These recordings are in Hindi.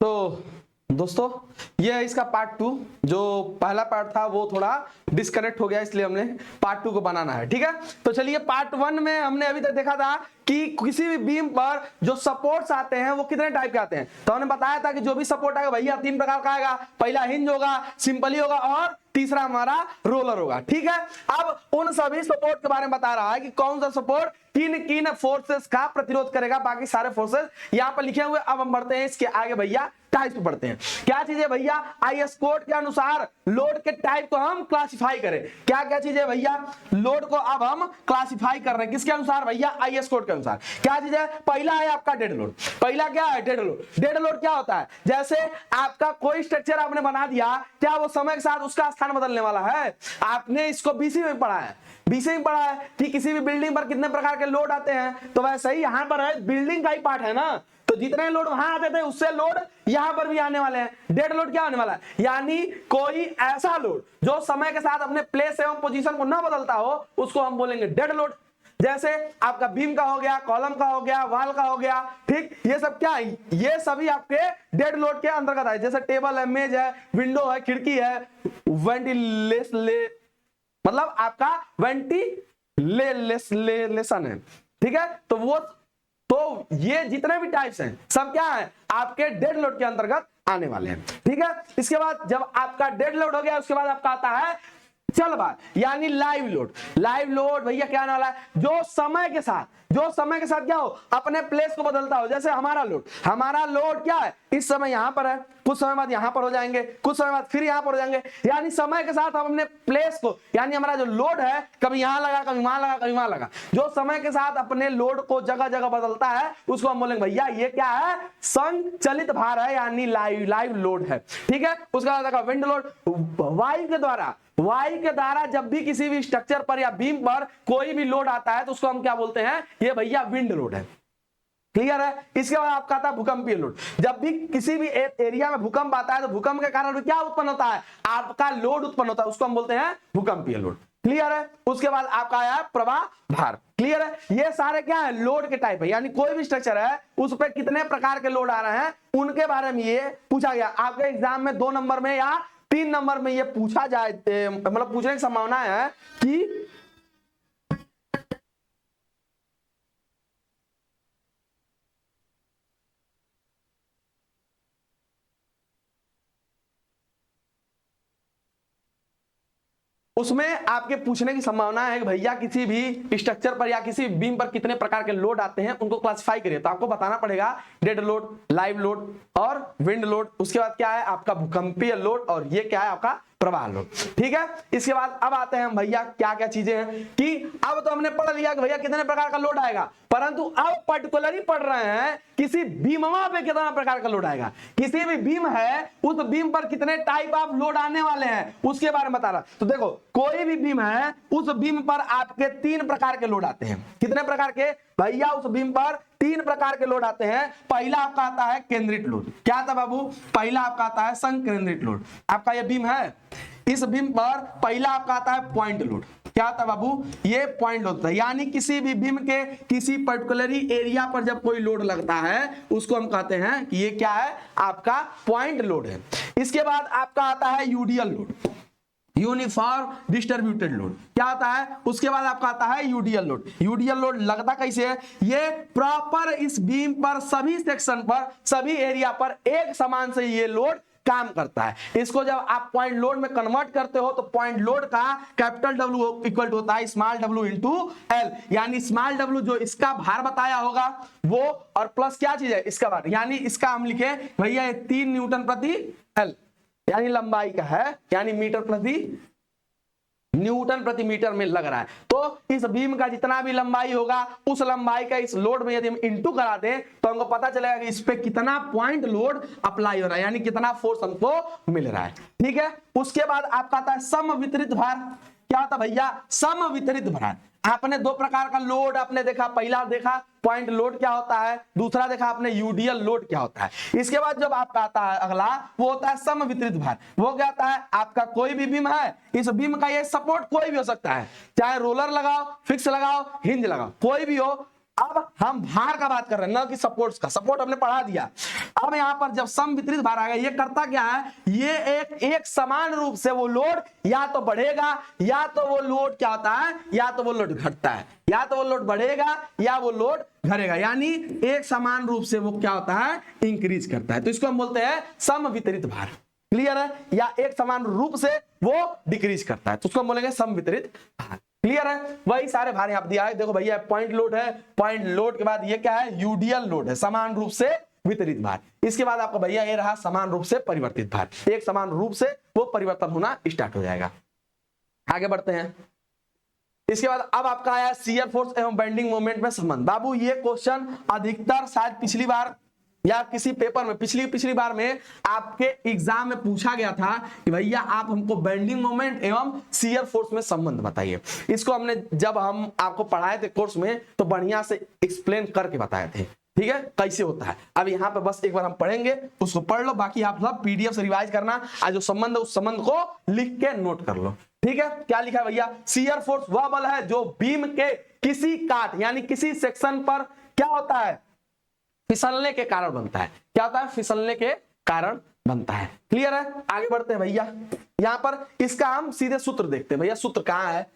तो दोस्तों ये है इसका पार्ट 2। जो पहला पार्ट था वो थोड़ा डिस्कनेक्ट हो गया, इसलिए हमने पार्ट 2 को बनाना है। ठीक है, तो चलिए पार्ट 1 में हमने अभी तक देखा था कि किसी भी बीम पर जो सपोर्ट्स आते हैं वो कितने टाइप के आते हैं। तो हमने बताया था कि जो भी सपोर्ट आएगा भैया 3 प्रकार का आएगा। पहला हिंज होगा, सिंपली होगा और तीसरा हमारा रोलर होगा। ठीक है, अब उन सभी सपोर्ट के बारे में बता रहा है कि कौन सा सपोर्ट किन किन फोर्सेस का प्रतिरोध करेगा। बाकी सारे फोर्सेस यहां पर लिखे हुए। अब हम बढ़ते हैं इसके आगे भैया, टाइप पे बढ़ते हैं। क्या चीज है भैया, आईएस कोड के अनुसार लोड के टाइप को हम क्लासिफाई करें। क्या क्या चीज है भैया, लोड को अब हम क्लासिफाई कर रहे हैं किसके अनुसार भैया, आईएस कोड के अनुसार। क्या चीज है, पहला है आपका डेड लोड। पहला क्या है, डेड लोड। डेड लोड क्या होता है, जैसे आपका कोई स्ट्रक्चर आपने बना दिया, क्या वो समय के साथ उसका स्थान बदलने वाला है। आपने इसको बीसी में पढ़ा है, बीसी में पढ़ा है कि किसी भी बिल्डिंग पर कितने प्रकार के लोड आते हैं। तो वैसे ही यहां पर है, बिल्डिंग का ही पार्ट है ना, तो जितने लोड वहां आते थे उससे लोड यहां पर भी आने वाले हैं। डेड लोड क्या होने वाला है, यानी कोई ऐसा लोड जो समय के साथ अपने प्लेस एवं पोजीशन को ना बदलता हो, उसको हम बोलेंगे डेड लोड। जैसे आपका बीम का हो गया, कॉलम का हो गया, वाल का हो गया। ठीक, ये सब क्या है, ये सभी आपके डेड लोड के अंतर्गत है। जैसे टेबल है, मेज है, विंडो है, खिड़की है, मतलब आपका वेंटिलेशन है। ठीक है, तो ये जितने भी टाइप्स हैं सब क्या है, आपके डेड लोड के अंतर्गत आने वाले हैं। ठीक है, इसके बाद जब आपका डेड लोड हो गया, उसके बाद आपका आता है चल बात, यानी लाइव लोड। लाइव लोड भैया क्या आने वाला है, जो समय के साथ क्या हो, अपने प्लेस को बदलता हो। जैसे हमारा लोड क्या है, इस समय यहां पर है, कुछ समय बाद यहां पर हो जाएंगे, कुछ समय बाद फिर यहां पर हो जाएंगे। यानी समय के साथ हम अपने प्लेस को, यानी हमारा जो लोड है, कभी यहां लगा, कभी वहां लगा, कभी वहां लगा, जो समय के साथ अपने लोड को जगह जगह बदलता है, उसको हम बोलेंगे भैया ये क्या है, संचलित भार है, यानी लाइव लोड है। ठीक है, उसका बाद विंड लोड। वायु के द्वारा जब भी किसी भी स्ट्रक्चर पर या बीम पर कोई भी लोड आता है, तो उसको हम क्या बोलते हैं, ये भैया विंड लोड है। क्लियर है। इसके बाद आपका आता है भूकंपीय लोड। जब भी किसी भी एरिया में भूकंप आता है, तो भूकंप के कारण क्या उत्पन्न होता है, आपका लोड उत्पन्न होता है, उसको हम बोलते हैं भूकंपीय लोड। क्लियर है। उसके बाद आपका आया प्रवाह भार। क्लियर है। ये सारे क्या है, लोड के टाइप है, यानी कोई भी स्ट्रक्चर है उस पर कितने प्रकार के लोड आ रहे हैं, उनके बारे में ये पूछा गया। आपके एग्जाम में 2 नंबर में या 3 नंबर में ये पूछा जाए, मतलब पूछने की संभावना है कि उसमें आपके पूछने की संभावना है कि भैया किसी भी स्ट्रक्चर पर या किसी बीम पर कितने प्रकार के लोड आते हैं, उनको क्लासिफाई करिए। तो आपको बताना पड़ेगा डेड लोड, लाइव लोड और विंड लोड। उसके बाद क्या है आपका भूकंपीय लोड, और ये क्या है आपका प्रवाह लोड। ठीक है, इसके बाद अब आते हैं भैया क्या क्या चीजें हैं कि अब तो हमने पढ़ लिया कि भैया कितने प्रकार का लोड आएगा, परंतु अब पर्टिकुलरली पढ़ रहे हैं किसी बीमवा पे कितना प्रकार का लोड आएगा। किसी भी बीम है, उस बीम पर कितने टाइप ऑफ लोड आने वाले हैं, उसके बारे में बता रहा। तो देखो कोई भी बीम है, उस बीम पर आपके 3 प्रकार के लोड आते हैं। कितने प्रकार के भैया, उस बीम पर 3 प्रकार के लोड आते हैं। पहला आपका आता है केंद्रित लोड। क्या आता है बाबू, पहला आपका आता है संकेंद्रित लोड। आपका ये बीम है, इस बीम पर पहला आपका आता है पॉइंट लोड। क्या आता है बाबू, ये पॉइंट लोड होता है, यानी किसी भी बीम के किसी पर्टिकुलरी एरिया पर जब कोई लोड लगता है, उसको हम कहते हैं कि ये क्या है, आपका पॉइंट लोड है। इसके बाद आपका आता है UDL load, uniform distributed load. क्या आता है, उसके बाद आपका आता है यूडीएल लोड। यूडीएल लोड लगता कैसे है, ये प्रॉपर इस बीम पर सभी सेक्शन पर, सभी एरिया पर एक समान से ये लोड काम करता है। इसको जब आप पॉइंट लोड में कन्वर्ट करते हो, तो पॉइंट लोड का कैपिटल डब्ल्यू इक्वल होता है स्मॉल डब्ल्यू इंटू एल, यानी स्मॉल डब्ल्यू जो इसका भार बताया होगा वो, और प्लस क्या चीज है, इसका भार, यानी इसका हम लिखे भैया 3 न्यूटन प्रति एल, यानी लंबाई का है, यानी न्यूटन प्रति मीटर में लग रहा है। तो इस बीम का जितना भी लंबाई होगा, उस लंबाई का इस लोड में यदि हम इंटू करा दें, तो हमको पता चलेगा कि इस पे कितना पॉइंट लोड अप्लाई हो रहा है, यानी कितना फोर्स हमको मिल रहा है। ठीक है, उसके बाद आपका आता है समवितरित भार। क्या होता भैया, समवितरित भार। आपने 2 प्रकार का लोड आपने देखा, पहला देखा पॉइंट लोड क्या होता है, दूसरा देखा आपने यूडीएल लोड क्या होता है। इसके बाद जब आपका आता है अगला, वो होता है समवितरित भार। वो क्या होता है, आपका कोई भी बीम है, इस बीम का ये सपोर्ट कोई भी हो सकता है, चाहे रोलर लगाओ, फिक्स लगाओ, हिंज लगाओ, कोई भी हो, अब हम भार का बात कर रहे हैं ना कि सपोर्ट्स का। सपोर्ट हमने पढ़ा दिया। अब यहाँ पर जब सम वितरित भार आ गया, ये करता क्या है, ये एक समान रूप से वो लोड या तो बढ़ेगा या तो वो लोड क्या होता है, या तो वो लोड घटता है, या तो वो लोड बढ़ेगा या वो लोड घटेगा, यानी एक समान रूप से वो क्या होता है, इंक्रीज करता है। तो इसको हम बोलते हैं सम वितरित भार। क्लियर है? या एक समान रूप से वो डिक्रीज करता है, तो उसको हम बोलेंगे सम वितरित भार। क्लियर है? वही सारे भार यहाँ पे दिया है। देखो भैया पॉइंट लोड है, पॉइंट लोड के बाद ये क्या है, यूडियल लोड है, समान रूप से वितरित भार। इसके बाद आपका भैया ये रहा समान रूप से परिवर्तित भार। एक समान रूप से वो परिवर्तन होना स्टार्ट हो जाएगा। आगे बढ़ते हैं। इसके बाद अब आपका आया शियर फोर्स एवं बेंडिंग मोमेंट में संबंध। बाबू ये क्वेश्चन अधिकतर शायद पिछली बार या किसी पेपर में पिछली बार में आपके एग्जाम में पूछा गया था कि भैया आप हमको बेंडिंग मोमेंट एवं शियर फोर्स में संबंध बताइए। इसको हमने जब हम आपको पढ़ाए थे कोर्स में तो बढ़िया से एक्सप्लेन करके बताए थे, ठीक है, कैसे होता है। अब यहाँ पे बस एक बार हम पढ़ेंगे, उसको पढ़ लो, बाकी आप सब पीडीएफ से रिवाइज करना। आज जो संबंध है उस संबंध को लिख के नोट कर लो, ठीक है। क्या लिखा है भैया, शियर फोर्स वह बल है जो बीम के किसी काट यानी किसी सेक्शन पर क्या होता है, फिसलने के कारण बनता है। क्या होता है, फिसलने के कारण बनता है। क्लियर है? आगे बढ़ते हैं भैया। यहां पर इसका हम सीधे सूत्र देखते हैं। भैया सूत्र कहां है,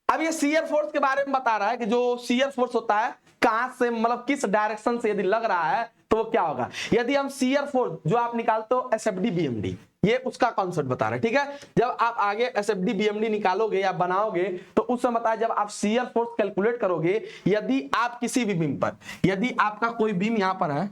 अब ये शियर फोर्स के बारे में बता रहा है कि जो शियर फोर्स होता है कहां से, मतलब किस डायरेक्शन से यदि लग रहा है तो वो क्या होगा। यदि हम शियर फोर्स जो आप निकालते हो एसएफडी बीएमडी, ये उसका कॉन्सेप्ट बता रहा है, ठीक है। जब आप आगे एसएफडी बीएमडी निकालोगे या बनाओगे तो उस समय बताया जब आप शियर फोर्स कैलकुलेट करोगे, यदि आप किसी भी बीम पर, यदि आपका कोई बीम यहां पर है,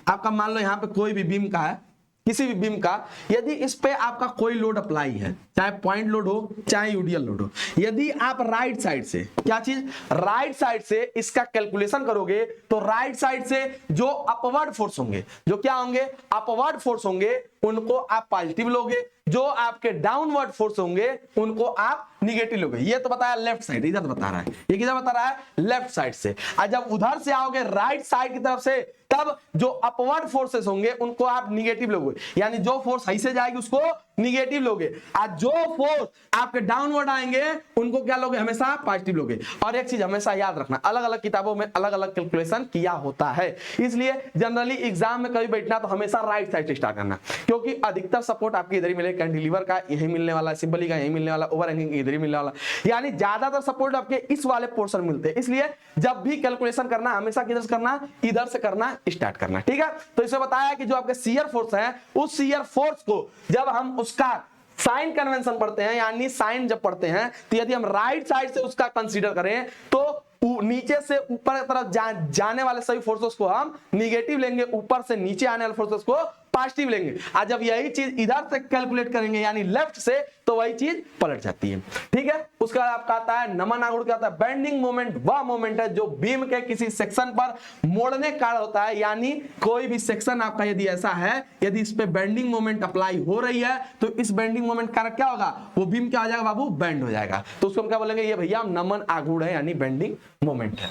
आपका मान लो यहां पे कोई भी बीम का है, किसी भी बीम का, यदि इस पे आपका कोई लोड अप्लाई है, चाहे पॉइंट लोड हो चाहे यूडियल लोड हो, यदि आप राइट साइड से, क्या चीज, राइट साइड से इसका कैलकुलेशन करोगे तो राइट साइड से जो अपवर्ड फोर्स होंगे, जो क्या होंगे, अपवर्ड फोर्स होंगे, उनको आप पॉजिटिव लोगे, जो आपके डाउनवर्ड फोर्स होंगे उनको आप निगेटिव लोगे। ये तो बताया लेफ्ट साइड, इधर बता रहा है, ये किधर बता रहा है, लेफ्ट साइड से। और जब उधर से आओगे राइट साइड की तरफ से, तब जो अपवर्ड फोर्सेस होंगे उनको आप निगेटिव लोगे, यानी जो फोर्स सही से जाएगी उसको निगेटिव लोगे, और जो फोर्स आपके डाउनवर्ड आएंगे उनको क्या लोगे, हमेशा पॉजिटिव लोगे। और एक चीज हमेशा याद रखना, अलग अलग किताबों में अलग अलग कैलकुलेशन किया होता है, इसलिए जनरली एग्जाम में कभी बैठना तो हमेशा राइट साइड से स्टार्ट करना, क्योंकि अधिकतर सपोर्ट आपके इधर ही मिलेगा, कैंटिलीवर का यही मिलने वाला, सिंपली का यही मिलने वाला, ओवरहैंगिंग इधर ही मिलने वाला, यानी ज्यादातर सपोर्ट आपके इस वाले पोर्शन मिलते हैं। इसलिए जब भी कैलकुलेशन करना हमेशा किधर से करना, इधर से करना स्टार्ट करना, ठीक है। तो इसे बताया कि जो आपके शियर फोर्स है, उस शियर फोर्स को जब हम उसका साइन कन्वेंशन पढ़ते हैं, यानी साइन जब पढ़ते हैं, तो यदि हम राइट साइड से उसका कंसीडर करें तो नीचे से ऊपर की तरफ जाने वाले सभी फोर्सेस को हम निगेटिव लेंगे, ऊपर से नीचे आने वाले फोर्सेस को पॉजिटिव लेंगे। आज जब यही चीज इधर से कैलकुलेट करेंगे यानी लेफ्ट से, तो वही चीज पलट जाती है, ठीक है। उसके बाद आपका आता है नमन आघूर्ण, क्या होता है, बेंडिंग मोमेंट वह मोमेंट है जो बीम के किसी सेक्शन पर मोड़ने का होता है, यानी कोई भी सेक्शन आपका यदि ऐसा है, यदि इस पे बेंडिंग मोमेंट अप्लाई हो रही है तो इस बेंडिंग मोमेंट कारण क्या होगा, वो बीम क्या हो जाएगा बाबू, बेंड हो जाएगा। तो उसको हम क्या बोलेंगे, ये भैया नमन आघूर्ण है, यानी बेंडिंग मोमेंट है।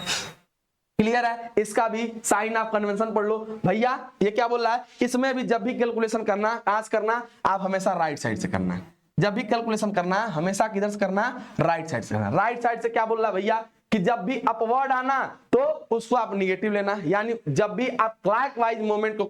क्लियर है? इसका भी साइन ऑफ कन्वेंशन पढ़ लो भैया। ये क्या बोल रहा है, इसमें भी जब भी कैलकुलेशन करना, कहां से करना, आप हमेशा राइट साइड से करना है। जब भी कैलकुलेशन करना हमेशा किधर से करना, राइट साइड से करना। राइट साइड से क्या बोल रहा है भैया कि जब भी अपवर्ड आना तो उसको आप निगेटिव लेना, यानी जब भी आप क्लॉकवाइज मोमेंट को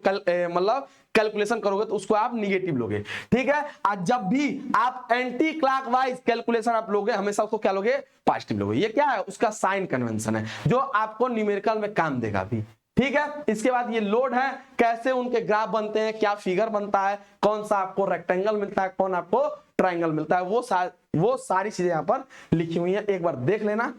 मतलब कैलकुलेशन करोगे तो उसको आप निगेटिव लोगे, ठीक है। आज जब भी आप एंटी क्लॉकवाइज कैलकुलेशन आप लोगे, हमेशा उसको क्या लोगे, पॉजिटिव लोगे। ये क्या है, उसका साइन कन्वेंशन है जो आपको न्यूमेरिकल में काम देगा भी, ठीक है। इसके बाद ये लोड है, कैसे उनके ग्राफ बनते हैं, क्या फिगर बनता है, कौन सा आपको रेक्टेंगल मिलता है, कौन आपको ट्रायंगल मिलता है, वो सारी चीजें यहाँ पर लिखी हुई है, एक बार देख लेना,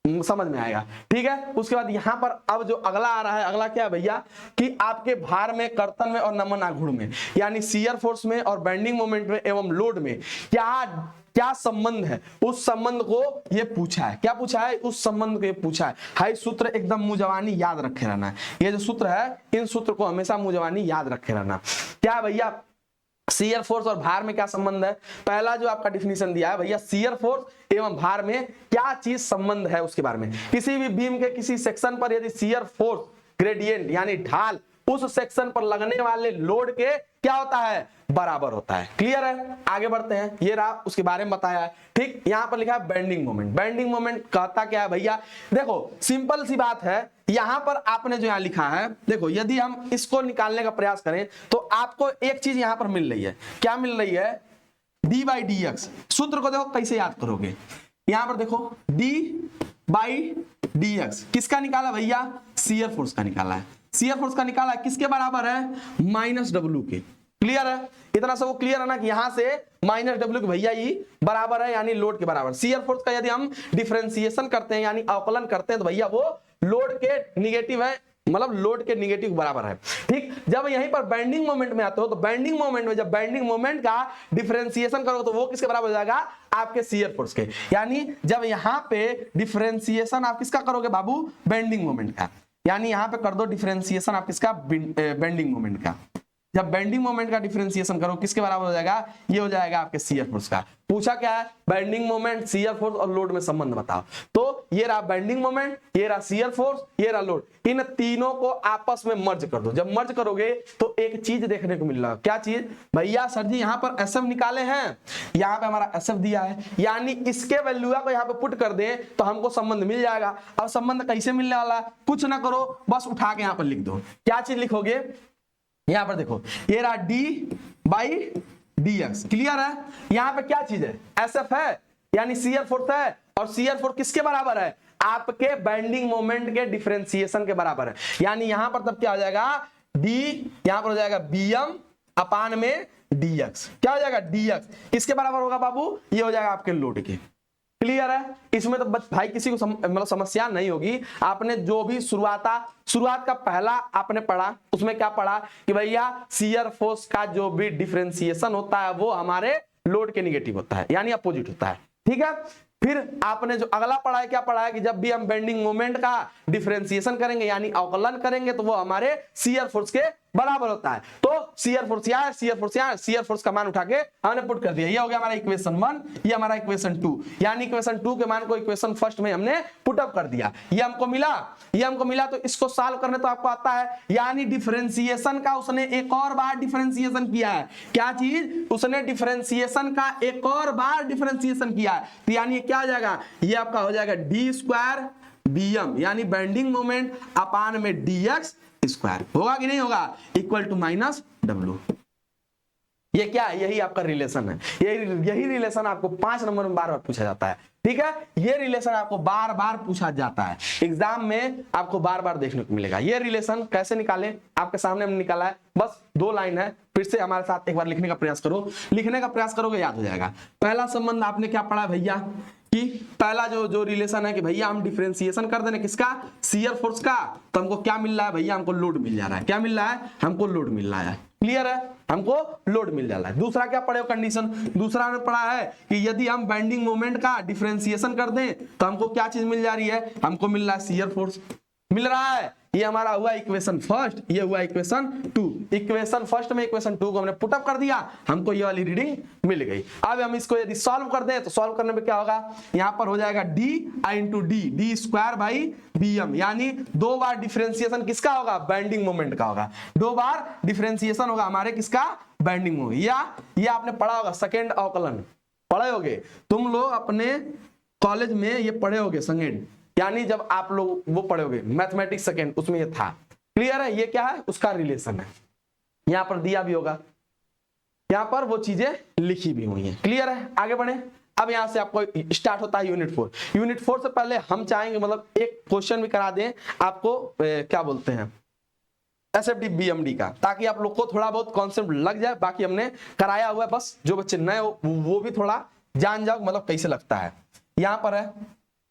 समझ में आएगा, ठीक है। उसके बाद यहां पर अब जो अगला आ रहा है, अगला क्या है भैया कि आपके भार में, कर्तन में और नमन आघूर्ण में, यानी शियर फोर्स में और बेंडिंग मोमेंट में एवं लोड में क्या संबंध है, उस संबंध को ये पूछा है। क्या पूछा है, उस संबंध को ये पूछा है। हाई सूत्र एकदम मुंह याद रखे रहना, ये जो सूत्र है इन सूत्र को हमेशा मुंह याद रखे रहना। क्या भैया, शियर फोर्स और भार में क्या संबंध है, पहला जो आपका डिफिनीशन दिया है भैया, शियर फोर्स एवं भार में क्या चीज संबंध है उसके बारे में। किसी भी बीम के किसी सेक्शन पर यदि शियर फोर्स ग्रेडियंट यानी ढाल उस सेक्शन पर लगने वाले लोड के क्या होता है, बराबर होता है। क्लियर है, आगे बढ़ते हैं। ये रहा, उसके बारे में बताया है। ठीक, यहां पर लिखा है बेंडिंग मोमेंट। बेंडिंग मोमेंट कहता क्या है भैया, देखो सिंपल सी बात है, यहां पर आपने जो यहां लिखा है, देखो यदि हम इसको निकालने का प्रयास करें तो आपको एक चीज यहां पर मिल रही है। क्या मिल रही है, डी बाई डी एक्स। सूत्र को देखो कैसे याद करोगे, यहां पर देखो डी बाई डी एक्स किसका निकाला भैया, शियर फोर्स का निकाला है। शियर फोर्स का निकाला है, किसके बराबर है, माइनस डब्ल्यू के। क्लियर है, इतना सब क्लियर है ना कि यहां से माइनस डब्ल्यू के भैया ही बराबर है, यानी लोड के बराबर। शियर फोर्स का यदि हम डिफरेंशिएशन करते हैं यानी अवकलन करते हैं तो भैया वो लोड के निगेटिव है, मतलब लोड के निगेटिव बराबर है। ठीक, जब यहीं पर बेंडिंग मोमेंट में आते हो तो बेंडिंग मोमेंट में जब बेंडिंग मोमेंट का डिफरेंशिएशन करोगे तो वो किसके बराबर हो जाएगा, आपके शियर फोर्स के। यानी जब यहां पे डिफरेंशिएशन आप किसका करोगे बाबू, बेंडिंग मोमेंट का, यानी यहां पे कर दो डिफरेंशिएशन आप किसका, बेंडिंग मोमेंट का। जब बेंडिंग मोमेंट का डिफरेंशिएशन करो किसके बराबर हो जाएगा, ये हो जाएगा आपके शियर फोर्स का। पूछा क्या है, बेंडिंग मोमेंट, शियर फोर्स और लोड में संबंध बताओ। तो ये रहा बेंडिंग मोमेंट, ये रहा शियर फोर्स, ये रहा लोड, इन तीनों को आपस में मर्ज कर दो। जब मर्ज करोगे तो एक चीज देखने को मिल रहा है, क्या चीज भैया, सर जी यहाँ पर एसएफ निकाले हैं, यहाँ पे हमारा एसएफ दिया है, यानी इसके वैल्यू को यहाँ पे पुट कर दें तो हमको संबंध मिल जाएगा। अब संबंध कैसे मिलने वाला है, कुछ ना करो, बस उठा के यहाँ पर लिख दो। क्या चीज लिखोगे, यहां पर देखो ये रहा D by D x. Clear है, यहां पे क्या चीज है, एसएफ है, यानी शियर फोर्स है, और शियर फोर्स किसके बराबर है, आपके बेंडिंग मोमेंट के डिफरेंशिएशन के बराबर है। यानी यहां पर तब क्या हो जाएगा, डी यहां पर हो जाएगा बीएम अपान में डीएक्स। क्या हो जाएगा, डीएक्स किसके बराबर होगा बाबू, ये हो जाएगा आपके लोड के। क्लियर है, इसमें तो भाई किसी को मतलब समस्या नहीं होगी। आपने जो भी शुरुआत का पहला आपने पढ़ा उसमें क्या पढ़ा कि भैया शियर फोर्स का जो भी डिफरेंशिएशन होता है वो हमारे लोड के निगेटिव होता है, यानी अपोजिट होता है। ठीक है, फिर आपने जो अगला पढ़ा है, क्या पढ़ा है कि जब भी हम बेंडिंग मोमेंट का डिफरेंशिएशन करेंगे यानी अवकलन करेंगे तो वो हमारे शियर फोर्स के बराबर होता है। तो शियर फोर्स यहाँ है, शियर फोर्स यहाँ है, शियर फोर्स का मान उठा के हमने पुट कर दिया। ये हो गया हमारा इक्वेशन 1, ये हमारा इक्वेशन 2, यानी इक्वेशन 2 के मान को इक्वेशन फर्स्ट में हमने पुट अप कर दिया। ये हमको मिला तो इसको सॉल्व करने तो आपको आता है, यानी डिफरेंशिएशन का उसने एक और बार डिफरेंशिएशन किया है। क्या चीज, उसने डिफरेंशिएशन का एक और बार डिफरेंशिएशन किया है, तो यानी क्या हो जाएगा, ये आपका हो जाएगा डी स्क्वायर बीएम, यानी बेंडिंग मोमेंट अपान में डीएक्स स्क्वायर। होगा कि नहीं होगा, इक्वल टू माइनस डब्ल्यू। ये क्या है, यही आपका रिलेशन है। यही रिलेशन आपको 5 नंबर में बार बार पूछा जाता है। ठीक है, ये रिलेशन आपको बार बार पूछा जाता है, एग्जाम में आपको बार बार देखने को मिलेगा। ये रिलेशन कैसे निकालें, आपके सामने हमने निकाला है, बस 2 लाइन है, फिर से हमारे साथ एक बार लिखने का प्रयास करो। लिखने का प्रयास करोगे याद हो जाएगा। पहला संबंध आपने क्या पढ़ा भैया कि पहला जो रिलेशन है कि भैया हम डिफरेंशिएशन कर देने किसका, शियर फोर्स का, तो हमको क्या मिल रहा है भैया, हमको लोड मिल जा रहा है। क्या मिल रहा है, हमको लोड मिल रहा है। क्लियर है, हमको लोड मिल जा रहा है। दूसरा क्या पढ़े हो कंडीशन, दूसरा हमने पढ़ा है कि यदि हम बेंडिंग मोमेंट का डिफरेंशिएशन कर दें तो हमको क्या चीज मिल जा रही है, हमको मिल रहा है शियर फोर्स मिल रहा है। ये हमारा हुआ इक्वेशन फर्स्ट, ये हुआ इक्वेशन 2। इक्वेशन फर्स्ट में इक्वेशन 2 को हमने पुट अप कर दिया, हमको ये वाली रीडिंग मिल गई। अब हम इसको यदि सॉल्व कर दें तो सॉल्व करने में क्या होगा, यहां पर हो जाएगा D into D square by BM, यानी 2 बार डिफरेंशिएशन किसका होगा, बेंडिंग मोमेंट का होगा। 2 बार डिफरेंशिएशन होगा हमारे किसका, बेंडिंग मोमेंट। या ये आपने पढ़ा होगा सेकेंड अवकलन, पढ़े होगे तुम लोग अपने कॉलेज में, ये पढ़े होगे सेकेंड, यानी जब आप लोग वो पढ़ोगे मैथमेटिक्स सेकेंड, उसमें ये था। क्लियर है, ये क्या है, उसका रिलेशन है, यहां पर दिया भी होगा, यहां पर वो चीजें लिखी भी हुई हैं। क्लियर है, आगे बढ़े। अब यहां से आपको स्टार्ट होता है यूनिट 4। यूनिट 4 से पहले हम चाहेंगे मतलब एक क्वेश्चन भी करा दें आपको, क्या बोलते हैं, एसएफडी बीएमडी का, ताकि आप लोग को थोड़ा बहुत कॉन्सेप्ट लग जाए। बाकी हमने कराया हुआ है, बस जो बच्चे नए हो वो भी थोड़ा जान जाओ मतलब कैसे लगता है। यहां पर है,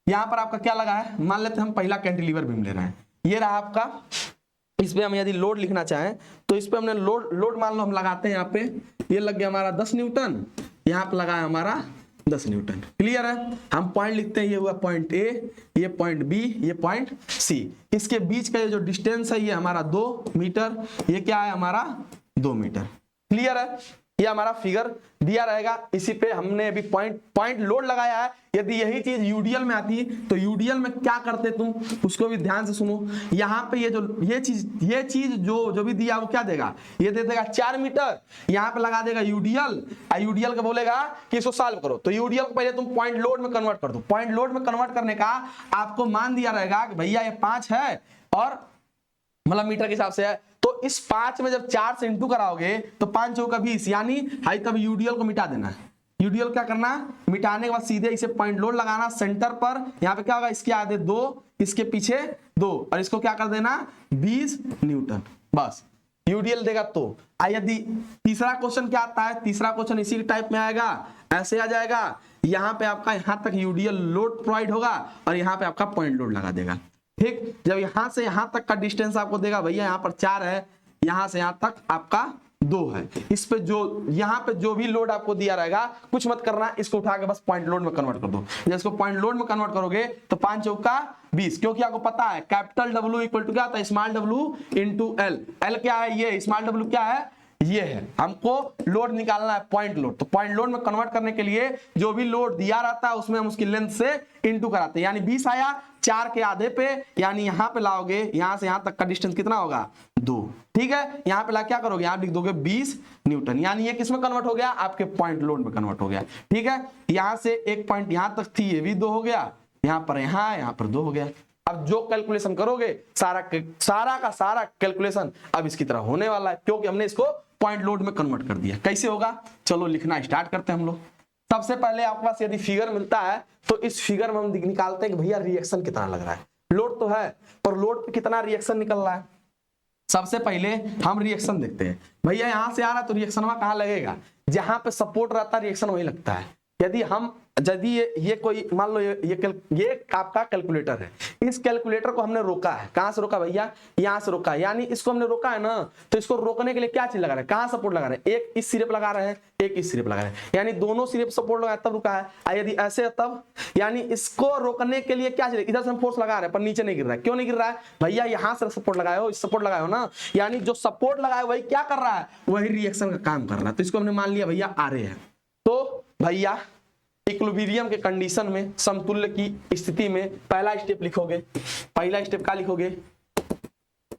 यहां पर आपका क्या लगा है, मान लेते हैं हम पहला कैंटिलीवर बीम ले रहे हैं, ये रहा आपका। इस पे हम यदि लोड लिखना चाहें तो इस पे हमने लोड मान लो हम लगाते हैं, यहाँ पे ये लग गया हमारा 10 न्यूटन, यहाँ पे लगा है हमारा 10 न्यूटन। क्लियर है, हम पॉइंट लिखते हैं, ये हुआ पॉइंट ए, ये पॉइंट बी, ये पॉइंट सी। इसके बीच का ये जो डिस्टेंस है ये हमारा 2 मीटर, ये क्या है हमारा 2 मीटर। क्लियर है, ये हमारा फिगर दिया रहेगा, इसी पे हमने अभी पॉइंट लोड लगाया है। यदि यही चीज यूडीएल में आती तो यूडीएल में क्या करते तुम, उसको भी ध्यान से सुनो। यहाँ पे ये चीज जो भी दिया वो क्या देगा, ये दे देगा 4 मीटर, यहाँ पे लगा देगा यूडीएल, यूडीएल का बोलेगा कि इसको सॉल्व करो। तो यूडीएल को पहले तुम पॉइंट लोड में कन्वर्ट कर दो। पॉइंट लोड में कन्वर्ट करने का आपको मान दिया रहेगा कि भैया ये 5 है और मतलब मीटर के हिसाब से है, तो इस 5 में जब 4 से इंटू कराओगे तो 5 चौका 20, यानी हाई तब यूडीएल को मिटा देना है। यूडीएल क्या करना, मिटाने के बाद सीधे इसे पॉइंट लोड लगाना सेंटर पर। यहाँ पे क्या होगा, इसके आगे 2, इसके पीछे 2 और इसको क्या कर देना 20 न्यूटन, बस यूडीएल देगा। तो यदि तीसरा क्वेश्चन क्या आता है, तीसरा क्वेश्चन इसी टाइप में आएगा, ऐसे आ जाएगा। यहाँ पे आपका यहाँ तक यूडीएल लोड प्रोवाइड होगा और यहाँ पे आपका पॉइंट लोड लगा देगा। ठीक, जब यहां से यहां तक का डिस्टेंस आपको देगा, भैया यहाँ पर 4 है, यहां से यहां तक आपका 2 है, इस पे जो यहाँ पे जो भी लोड आपको दिया रहेगा कुछ मत करना, इसको उठा के बस पॉइंट लोड में कन्वर्ट कर दो। जब इसको पॉइंट लोड में कन्वर्ट करोगे तो 5 चौका 20, क्योंकि आपको पता है कैपिटल W इक्वल टू क्या होता है, small w into L. L क्या है, ये स्मॉल w क्या है, ये है। हमको लोड निकालना है पॉइंट लोड, तो पॉइंट लोड में कन्वर्ट करने के लिए जो भी लोड दिया रहता है उसमें हम उसकी लेंथ से इंटू कराते हैं, यानी 20 आया 4 के आधे पे, यानी यहाँ पे लाओगे, यहां से यहां तक का डिस्टेंस कितना होगा 2। ठीक है, यहाँ पे ला क्या करोगे, यहाँ लिख दोगे 20 न्यूटन, यानी ये किस में कन्वर्ट हो गया, आपके पॉइंट लोड में कन्वर्ट हो गया। ठीक है, यहां से एक पॉइंट यहां तक थी, ये भी 2 हो गया, यहाँ पर 2 हो गया। अब जो कैलकुलेशन करोगे सारा का सारा कैलकुलेशन अब इसकी तरह होने वाला है, क्योंकि हमने इसको पॉइंट लोड में कन्वर्ट कर दिया। कैसे होगा, चलो लिखना स्टार्ट करते हैं हम लोग। सबसे पहले आपके पास यदि फिगर मिलता है तो इस फिगर में हम निकालते हैं कि भैया रिएक्शन कितना लग रहा है। लोड तो है पर लोड पे कितना रिएक्शन निकल रहा है। सबसे पहले हम रिएक्शन देखते हैं, भैया यहां से आ रहा है तो रिएक्शन वहां कहां लगेगा, जहां पे सपोर्ट रहता है रिएक्शन वही लगता है। यदि ये कोई मान लो ये आपका कैलकुलेटर है, इस कैलकुलेटर को हमने रोका है, कहां से रोका भैया, यहां से रोका है, यानी इसको हमने रोका है ना, तो इसको रोकने के लिए क्या चीज लगा रहे हैं, कहां सपोर्ट लगा रहे हैं, एक इस सिरे पे लगा रहे हैं, एक इस सिरे पे लगा रहे हैं, यानी दोनों सिरे पे सपोर्ट लगाया तब रुका है। यदि ऐसे है तब, यानी इसको रोकने के लिए क्या चीज, इधर से हम फोर्स लगा रहे हैं पर नीचे नहीं गिर रहा है। क्यों नहीं गिर रहा है भैया, यहां से सपोर्ट लगाए हो, इस सपोर्ट लगाए हो ना, यानी जो सपोर्ट लगाए वही क्या कर रहा है, वही रिएक्शन का काम कर रहा है। तो इसको हमने मान लिया भैया आर है। तो भैया इक्विलिब्रियम के कंडीशन में, समतुल्य की स्थिति में पहला स्टेप लिखोगे, पहला स्टेप क्या लिखोगे,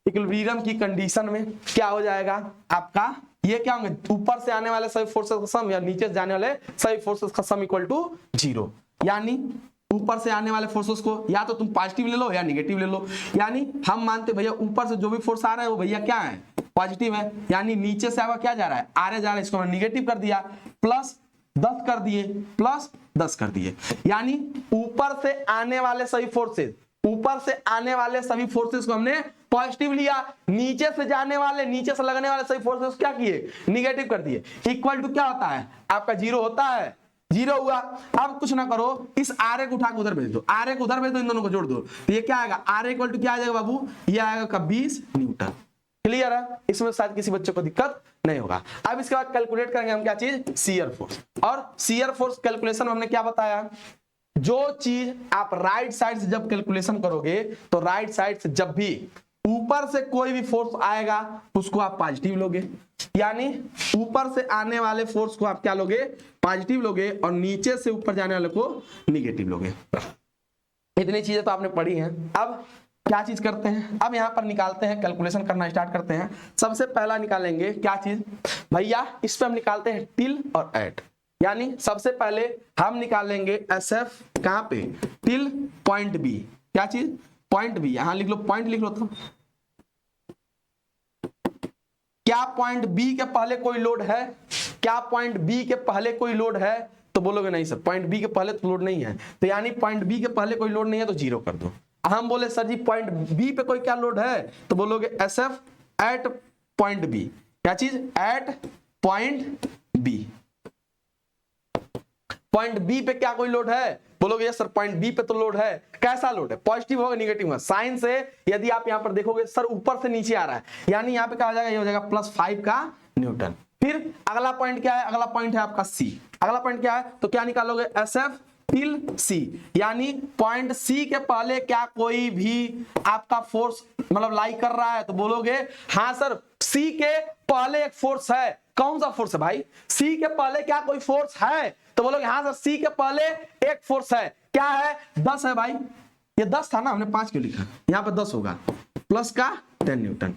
इक्विलिब्रियम की कंडीशन में क्या हो जाएगा आपका, ये क्या होंगे, ऊपर से आने वाले सभी फोर्सेस का सम या नीचे से जाने वाले सभी फोर्सेस का सम इक्वल टू 0। यानी ऊपर से आने वाले फोर्सेस को या तो तुम पॉजिटिव ले लो या नेगेटिव ले लो, यानी हम मानते भैया ऊपर से जो भी फोर्स आ रहा है वो भैया क्या है, पॉजिटिव है, यानी नीचे से क्या जा रहा है, आरे जा रहा है, इसको हमने निगेटिव कर दिया, प्लस 10 कर दिए, प्लस 10 कर दिए, यानी ऊपर से आने वाले सभी फोर्सेस, ऊपर से आने वाले सभी फोर्सेस को हमने पॉजिटिव लिया, नीचे से जाने वाले, नीचे से लगने वाले सभी फोर्सेस क्या किए, निगेटिव कर दिए। इक्वल टू क्या होता है आपका, 0 होता है, 0 हुआ। अब कुछ ना करो, इस आर को उठा के उधर भेज दो, आर को उधर भेज दो, इन दोनों को जोड़ दो, तो ये क्या आएगा, आर इक्वल टू क्या आ जाएगा बाबू, ये आएगा 20 न्यूटन। क्लियर है, इसमें शायद किसी बच्चे को दिक्कत नहीं होगा। अब इसके बाद कैलकुलेट करेंगे हम क्या चीज, शियर फोर्स। और शियर फोर्स कैलकुलेशन में हमने क्या बताया, जो चीज आप राइट साइड से जब कैलकुलेशन करोगे तो राइट साइड से जब भी ऊपर से कोई भी फोर्स आएगा उसको आप पॉजिटिव लोगे, यानी ऊपर से आने वाले फोर्स को आप क्या लोगे, पॉजिटिव लोगे, और नीचे से ऊपर जाने वाले को निगेटिव लोगे। इतनी चीजें तो आपने पढ़ी हैं। अब क्या चीज करते हैं, अब यहां पर निकालते हैं, कैलकुलेशन करना स्टार्ट करते हैं। सबसे पहला निकालेंगे क्या चीज भैया, इस पे हम निकालते हैं टिल और एट, यानी सबसे पहले हम निकालेंगे एस एफ कहां पे, टिल पॉइंट बी, क्या चीज, पॉइंट बी, यहां लिख लो, पॉइंट लिख लो। तो क्या पॉइंट बी के पहले कोई लोड है, क्या पॉइंट बी के पहले कोई लोड है, तो बोलोगे नहीं सर पॉइंट बी के पहले तो लोड नहीं है, तो यानी पॉइंट बी के पहले कोई लोड नहीं है तो 0 कर दो। हम बोले सर जी पॉइंट बी पे कोई क्या लोड है, तो बोलोगे S F at point B, क्या चीज, at point B. Point B पे क्या कोई लोड है, बोलोगे यस सर पॉइंट बी पे तो लोड है। कैसा लोड है, पॉजिटिव होगा निगेटिव होगा, साइन से यदि आप यहां पर देखोगे सर ऊपर से नीचे आ रहा है, यानी यहां पे क्या हो जाएगा, ये हो जाएगा +5 का न्यूटन। फिर अगला पॉइंट क्या है, अगला पॉइंट है आपका सी, अगला पॉइंट क्या है, तो क्या निकालोगे, एस एफ टिल सी, यानी पॉइंट सी के पहले क्या कोई भी आपका फोर्स मतलब लाई कर रहा है, तो बोलोगे हाँ सर सी के पहले एक फोर्स है, कौन सा फोर्स है भाई? सी के पहले क्या कोई फोर्स है? तो बोलोगे हाँ सर सी के पहले एक फोर्स है। क्या है? 10 है भाई। ये 10 था ना, हमने 5 क्यों लिखा? यहाँ पे 10 होगा प्लस का 10 न्यूटन।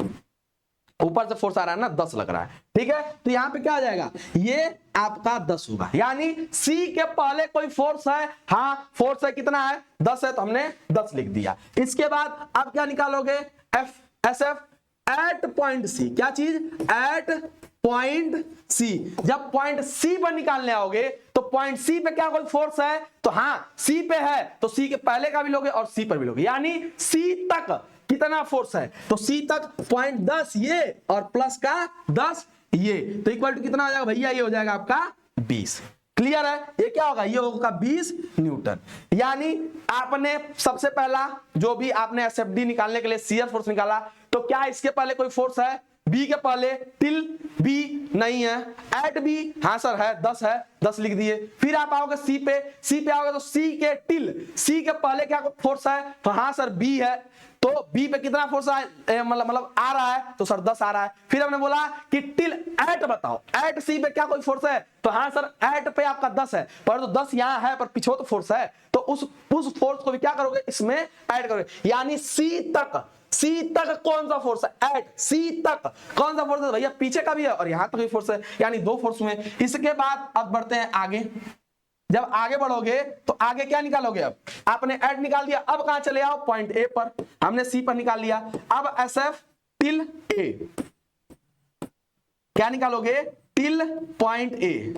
ऊपर से फोर्स आ रहा है ना, 10 लग रहा है, ठीक है। तो यहाँ पे क्या आ जाएगा? ये आपका 10 होगा, यानी सी के पहले कोई फोर्स है। हाँ फोर्स है, कितना है? 10 है, तो हमने 10 लिख दिया। इसके बाद अब क्या निकालोगे? F S F at point C. क्या चीज? At point C. जब पॉइंट सी पर निकालने आओगे तो पॉइंट सी पे क्या कोई फोर्स है? तो हाँ सी पे है, तो सी के पहले का भी लोगे और सी पर भी लोगे, यानी सी तक कितना फोर्स है? तो सी तक पॉइंट 10 ये और प्लस का 10 ये, तो इक्वल टू कितना हो जाएगा भैया? ये हो जाएगा आपका 20। क्लियर है? ये क्या होगा? ये होगा 20 न्यूटन। यानी आपने सबसे पहला जो भी आपने एसएफडी निकालने के लिए शियर फोर्स निकाला, तो क्या इसके पहले कोई फोर्स है? बी के पहले टिल बी नहीं है, एट बी हाँ सर है, 10 है, 10 लिख दिए। फिर आप आओगे सी पे, सी पे आओगे तो सी के टिल सी के पहले क्या फोर्स है? तो हाँ सर बी है, तो बी पे कितना फोर्स मतलब आ रहा है? तो सर 10 आ रहा है। फिर हमने बोला कि टिल एट बताओ, एट सी पे क्या कोई फोर्स है? तो हाँ सर एट पे आपका 10 है, पर तो 10 यहाँ है पर पीछे तो फोर्स है, तो उस फोर्स को भी क्या करोगे? इसमें ऐड करोगे, यानी सी तक कौन सा फोर्स है? एट सी तक कौन सा फोर्स है भैया? पीछे का भी है और यहां तक भी फोर्स है, यानी 2 फोर्स हुए। इसके बाद अब बढ़ते हैं आगे। जब आगे बढ़ोगे तो आगे क्या निकालोगे? अब आपने ऐड निकाल दिया, अब कहां चले आओ? पॉइंट ए पर। हमने सी पर निकाल लिया, अब एस एफ टिल ए। क्या निकालोगे? Till point A.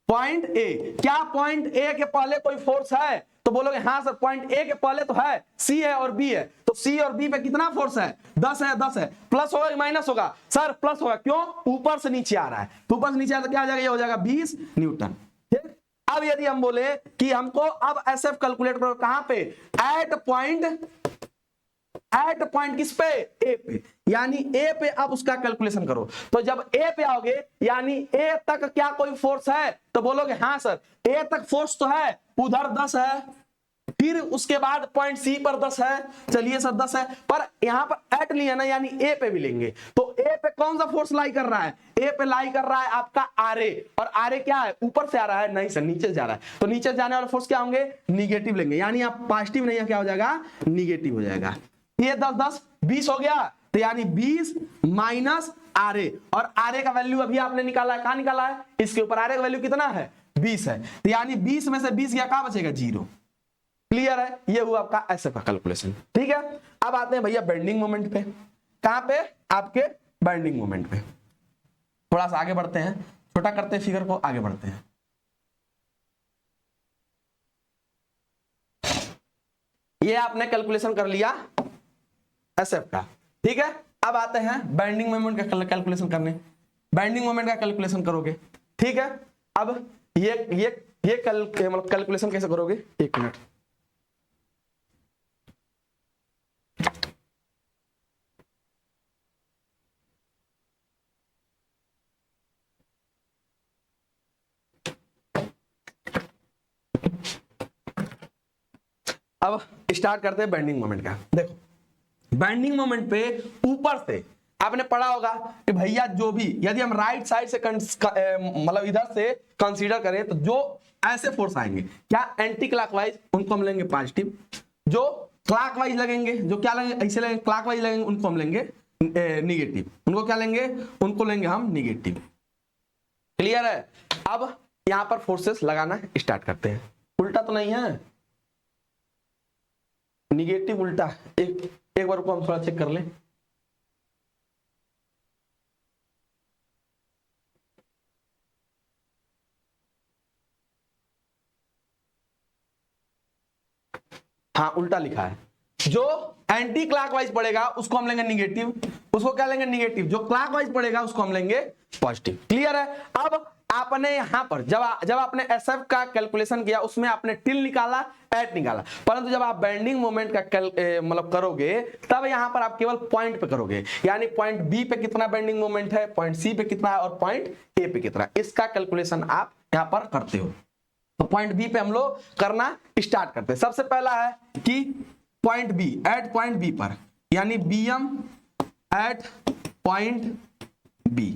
Point A, क्या पॉइंट ए के पहले कोई फोर्स है? तो बोलोगे हाँ सर पॉइंट ए के पहले तो है, सी है और बी है, तो सी और बी पे कितना फोर्स है? 10 है, 10 है। प्लस होगा कि माइनस होगा? सर प्लस होगा, क्यों? ऊपर से नीचे आ रहा है, तो ऊपर से नीचे आ रहा है तो क्या हो जाएगा? ये हो जाएगा 20 न्यूटन। ठीक। अब यदि हम बोले कि हमको अब एसएफ कैलकुलेट करो, कहां पे? एट पॉइंट किस पे? ए पे, यानी ए पे अब उसका कैलकुलेशन करो। तो जब ए पे आओगे यानी ए तक क्या कोई फोर्स है? तो बोलोगे हाँ सर ए तक फोर्स तो है, उधर 10 है, फिर उसके बाद पॉइंट सी पर 10 है। चलिए सर 10 है, पर यहां पर एट लिया ना, यानी ए पे भी लेंगे, तो ए पे कौन सा फोर्स लाई कर रहा है? ए पे लाई कर रहा है आपका आर ए, और आर ए क्या है? ऊपर से आ रहा है? नहीं सर नीचे जा रहा है, तो नीचे जाने वाले फोर्स क्या होंगे? निगेटिव लेंगे, यानी आप पॉजिटिव नहीं है, क्या हो जाएगा? निगेटिव हो जाएगा। ये 10 10 20 हो गया, तो यानी 20 माइनस आर ए, और आर ए का वैल्यू अभी आपने निकाला है, कहां निकाला है? इसके ऊपर आर ए का वैल्यू कितना है? 20 है, तो यानी 20 में से 20 गया, कहां बचेगा? 0। क्लियर है? ये हुआ आपका एसएफ का कैलकुलेशन। ठीक है, अब आते हैं भैया बेंडिंग मोमेंट पे। कहां पे? आपके बेंडिंग मोमेंट पे। थोड़ा सा आगे बढ़ते हैं, छोटा करते हैं फिगर को, आगे बढ़ते हैं। ये आपने कैलकुलेशन कर लिया एसएफ का, ठीक है। अब आते हैं बेंडिंग मोमेंट का कैलकुलेशन करने। बेंडिंग मोमेंट का कैलकुलेशन करोगे, ठीक है। अब ये कैलकुलेशन कैसे करोगे? 1 मिनट। अब स्टार्ट करते हैं बेंडिंग मोमेंट का। देखो बेंडिंग मोमेंट पे ऊपर से आपने पढ़ा होगा कि भैया जो भी यदि हम राइट साइड से मतलब इधर से कंसीडर करें तो जो ऐसे फोर्स आएंगे, क्या एंटी क्लॉकवाइज, उनको हम लेंगे पॉजिटिव। जो क्लॉकवाइज लगेंगे, जो क्या लगेंगे? ऐसे लगेंगे, क्लॉकवाइज लगेंगे, उनको हम लेंगे निगेटिव। उनको क्या लेंगे? उनको लेंगे हम निगेटिव। क्लियर है? अब यहां पर फोर्सेस लगाना स्टार्ट करते हैं। उल्टा तो नहीं है, निगेटिव उल्टा। एक बार को हम थोड़ा चेक कर लें। हाँ उल्टा लिखा है। जो एंटी क्लॉकवाइज पड़ेगा उसको हम लेंगे निगेटिव, उसको क्या लेंगे? निगेटिव। जो क्लॉकवाइज पड़ेगा उसको हम लेंगे पॉजिटिव। क्लियर है? अब आपने यहां पर जब आपने एसएफ का कैलकुलेशन किया उसमें आपने टिल निकाला, एट निकाला, परंतु जब आप बेंडिंग मोमेंट का मतलब करोगे तब यहां पर आप केवल पॉइंट पे करोगे, यानी पॉइंट बी पे कितना बेंडिंग मोमेंट है, पॉइंट सी पे कितना है और पॉइंट ए पे कितना है, इसका कैलकुलेशन आप यहां पर करते हो। तो पॉइंट बी पे हम लोग करना स्टार्ट करते हैं। सबसे पहला है कि point B, at point B पर, यानी बीएम एट पॉइंट बी।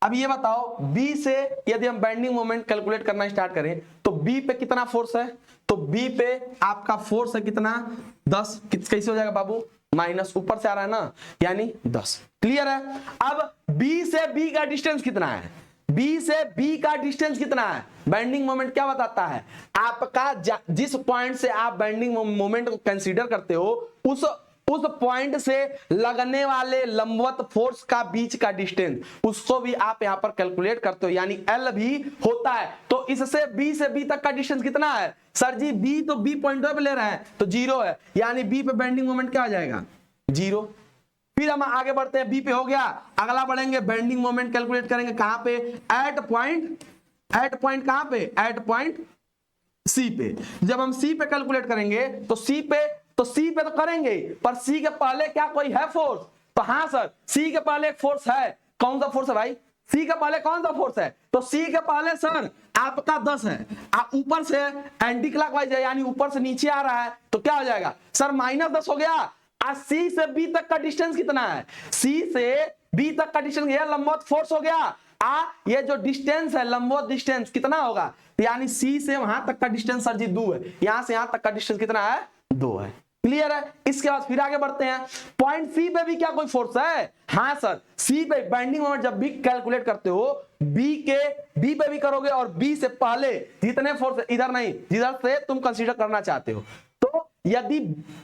अब ये बताओ बी से यदि हम बेंडिंग मोमेंट कैलकुलेट करना स्टार्ट करें तो बी पे कितना फोर्स है, तो बी पे आपका फोर्स है कितना 10, कैसे हो जाएगा बाबू, माइनस ऊपर से आ रहा है ना, यानी 10। क्लियर है। अब बी से बी का डिस्टेंस कितना है, बी से बी का डिस्टेंस कितना है, बेंडिंग मोमेंट क्या बताता है आपका, जिस पॉइंट से आप बेंडिंग मोमेंट को कंसीडर करते हो उस पॉइंट से लगने वाले लंबवत फोर्स का बीच का डिस्टेंस, उसको भी आप यहां पर कैलकुलेट करते हो, यानी एल भी होता है। तो इससे बी से बी तक का डिस्टेंस कितना है, सर जी बी तो बी पॉइंट पे ले रहे हैं तो 0 है, यानी बी पे बेंडिंग मोमेंट क्या आ जाएगा 0। फिर हम आगे बढ़ते हैं, बी पे हो गया, अगला बढ़ेंगे बेंडिंग मोमेंट कैलकुलेट करेंगे कहां पे, एट पॉइंट कहां पे, एट पॉइंट सी पे। जब हम सी पे कैलकुलेट करेंगे तो सी पे तो करेंगे, पर सी के पहले क्या कोई है फोर्स, तो हाँ सर सी के पहले एक फोर्स है, कौन सा फोर्स है भाई, सी के पहले कौन सा फोर्स है, तो सी के पहले सर आपका 10 है, ऊपर से एंटी क्लॉकवाइज है, यानी ऊपर से नीचे आ रहा है, तो क्या हो जाएगा सर -10 हो गया। सी से बी तक का डिस्टेंस कितना है, सी से बी तक का डिस्टेंस, यह लंबवत फोर्स हो गया। ये जो डिस्टेंस है लंबवत डिस्टेंस कितना होगा, यानी सी से वहां तक का डिस्टेंस सर जी 2 है, यहां से यहां तक का डिस्टेंस कितना है 2 है। क्लियर है। इसके बाद फिर आगे बढ़ते हैं, पॉइंट सी पे भी क्या कोई फोर्स है, हाँ सर सी पे बेंडिंग मोमेंट जब भी कैलकुलेट करते हो बी पे भी करोगे, और बी से पहले जितने फोर्स, इधर नहीं जिधर से तुम कंसीडर करना चाहते हो, तो यदि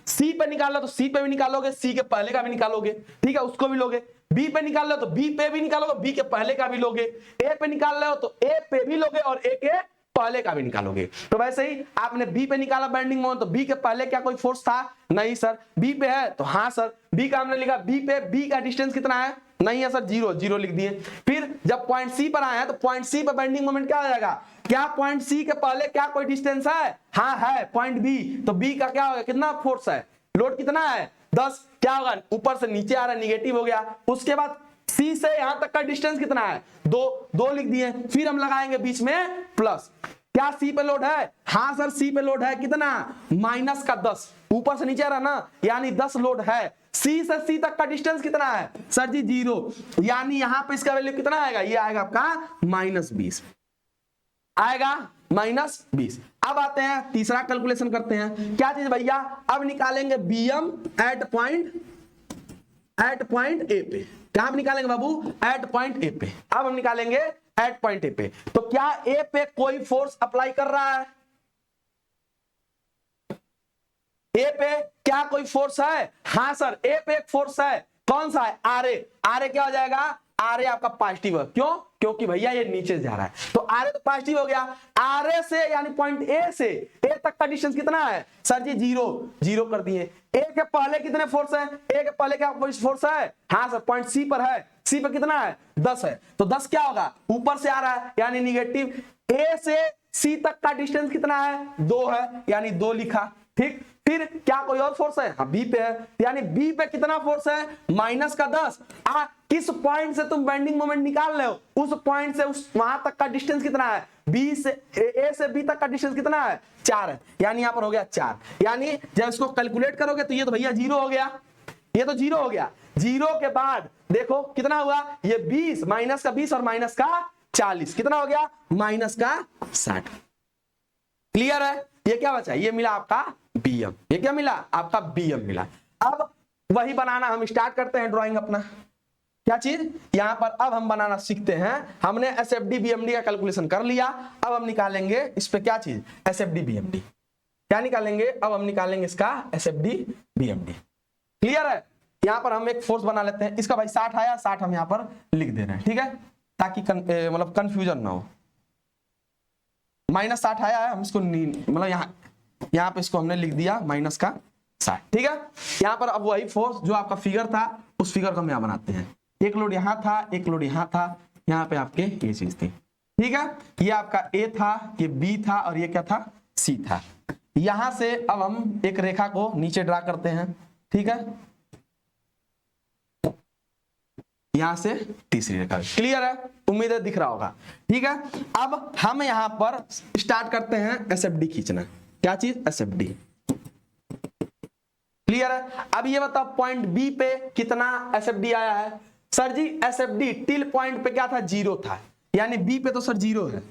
सी पे निकालो तो सी पे भी निकालोगे, सी के पहले का भी निकालोगे, ठीक है उसको भी लोगे, बी पे निकाल लो तो बी पे भी निकालोगे, बी के पहले का भी लोगे, ए पे निकाल रहे हो तो ए पे भी लोगे और ए के पहले का भी निकालोगे। तो वैसे ही आपने बी पे निकाला बेंडिंग मोमेंट, तो बी के पहले क्या कोई फोर्स था, नहीं सर, बी पे है तो हाँ सर, बी का हमने लिखा, बी पे बी का डिस्टेंस कितना है, नहीं है सर 0 लिख दिए। फिर जब पॉइंट सी पर आए हैं तो पॉइंट सी पर बेंडिंग मोमेंट क्या हो जाएगा, क्या पॉइंट सी के पहले क्या कोई डिस्टेंस है, हाँ है पॉइंट बी, तो बी का क्या होगा, कितना फोर्स है, लोड कितना है 10, क्या होगा ऊपर से नीचे आ रहा है, निगेटिव हो गया। उसके बाद सी से यहां तक का डिस्टेंस कितना है 2 लिख दिए। फिर हम लगाएंगे बीच में प्लस, क्या सी पे लोड है, हाँ सर सी पे लोड है कितना, माइनस का 10, ऊपर से नीचे आ रहा ना, यानी 10 लोड है। सी से सी तक का डिस्टेंस कितना है सर जी 0, यानी यहां पे इसका वैल्यू कितना आएगा, ये आएगा आपका -20 आएगा, -20। अब आते हैं तीसरा कैलकुलेशन करते हैं, क्या चीज भैया, अब निकालेंगे बीएम एट पॉइंट ए पे, कहां पे निकालेंगे बाबू, एट पॉइंट ए पे। अब हम निकालेंगे एट पॉइंट ए पे, तो क्या ए पे कोई फोर्स अप्लाई कर रहा है, ए पे क्या कोई फोर्स है, हाँ सर ए पे एक फोर्स है, कौन सा है, आर क्या हो जाएगा, आर आपका पॉजिटिव है, क्यों, क्योंकि भैया ये नीचे जा रहा है, तो आर तो पॉजिटिव हो गया। आर से यानी पॉइंट ए से ए तक का डिस्टेंस कितना है सर जी 0 कर दिए। ए के पहले कितने फोर्स है, ए के पहले क्या फोर्स है, हाँ सर पॉइंट सी पर है, सी पर कितना है 10 है, तो 10 क्या होगा ऊपर से आ रहा है यानी निगेटिव। ए से सी तक का डिस्टेंस कितना है 2 है, यानी 2 लिखा, ठीक। फिर क्या कोई और फोर्स है, हाँ बी पे है, यानी बी पे कितना फोर्स है -10। किस पॉइंट से तुम बेंडिंग मोमेंट निकाल रहे हो, उस पॉइंट से उस वहां तक का डिस्टेंस कितना है, बी से ए से बी तक का डिस्टेंस कितना है 4 है, यानी यहां पर हो गया 4। यानी जब इसको कैलकुलेट करोगे तो ये तो भैया 0 हो गया, ये तो 0 हो गया। 0 के बाद देखो कितना हुआ, ये 20 माइनस का 20 और माइनस का 40 कितना हो गया -60। क्लियर है। ये क्या बचा, ये मिला आपका बीएम, ये क्या मिला आपका बीएम मिला। अब वही बनाना हम स्टार्ट करते हैं ड्राइंग अपना, क्या चीज यहां पर अब हम बनाना सीखते हैं। हमने एसएफडी बीएमडी का कैलकुलेशन कर लिया, अब हम निकालेंगे इस पे क्या चीज, एसएफडी बीएमडी। क्या निकालेंगे, अब हम निकालेंगे इसका एसएफडी बीएमडी। क्लियर है। यहां पर हम एक फोर्स बना लेते हैं, इसका भाई 60 आया, 60 हम यहां पर लिख दे रहे हैं, ठीक है, ताकि मतलब कंफ्यूजन ना हो। -60 आया है, हम इसको मतलब यहाँ पे इसको हमने लिख दिया -60, ठीक है। यहाँ पर अब वही फोर्स जो आपका फिगर था उस फिगर को हम यहाँ बनाते हैं, एक लोड यहाँ था, एक लोड यहाँ था, यहाँ पे आपके ये चीज थी, ठीक है। ये आपका ए था, ये बी था और ये क्या था सी था। यहां से अब हम एक रेखा को नीचे ड्रा करते हैं, ठीक है, यहां से तीसरी रेखा। क्लियर है, उम्मीद है दिख रहा होगा, ठीक है। अब हम यहां पर स्टार्ट करते हैं एसएफडी खींचना, क्या चीज एसएफडी। क्लियर है। अब ये बताओ पॉइंट बी पे कितना एसएफडी आया है, सर जी SFD टिल पॉइंट पे क्या था, 0 था, यानी बी पे तो सर 0 है,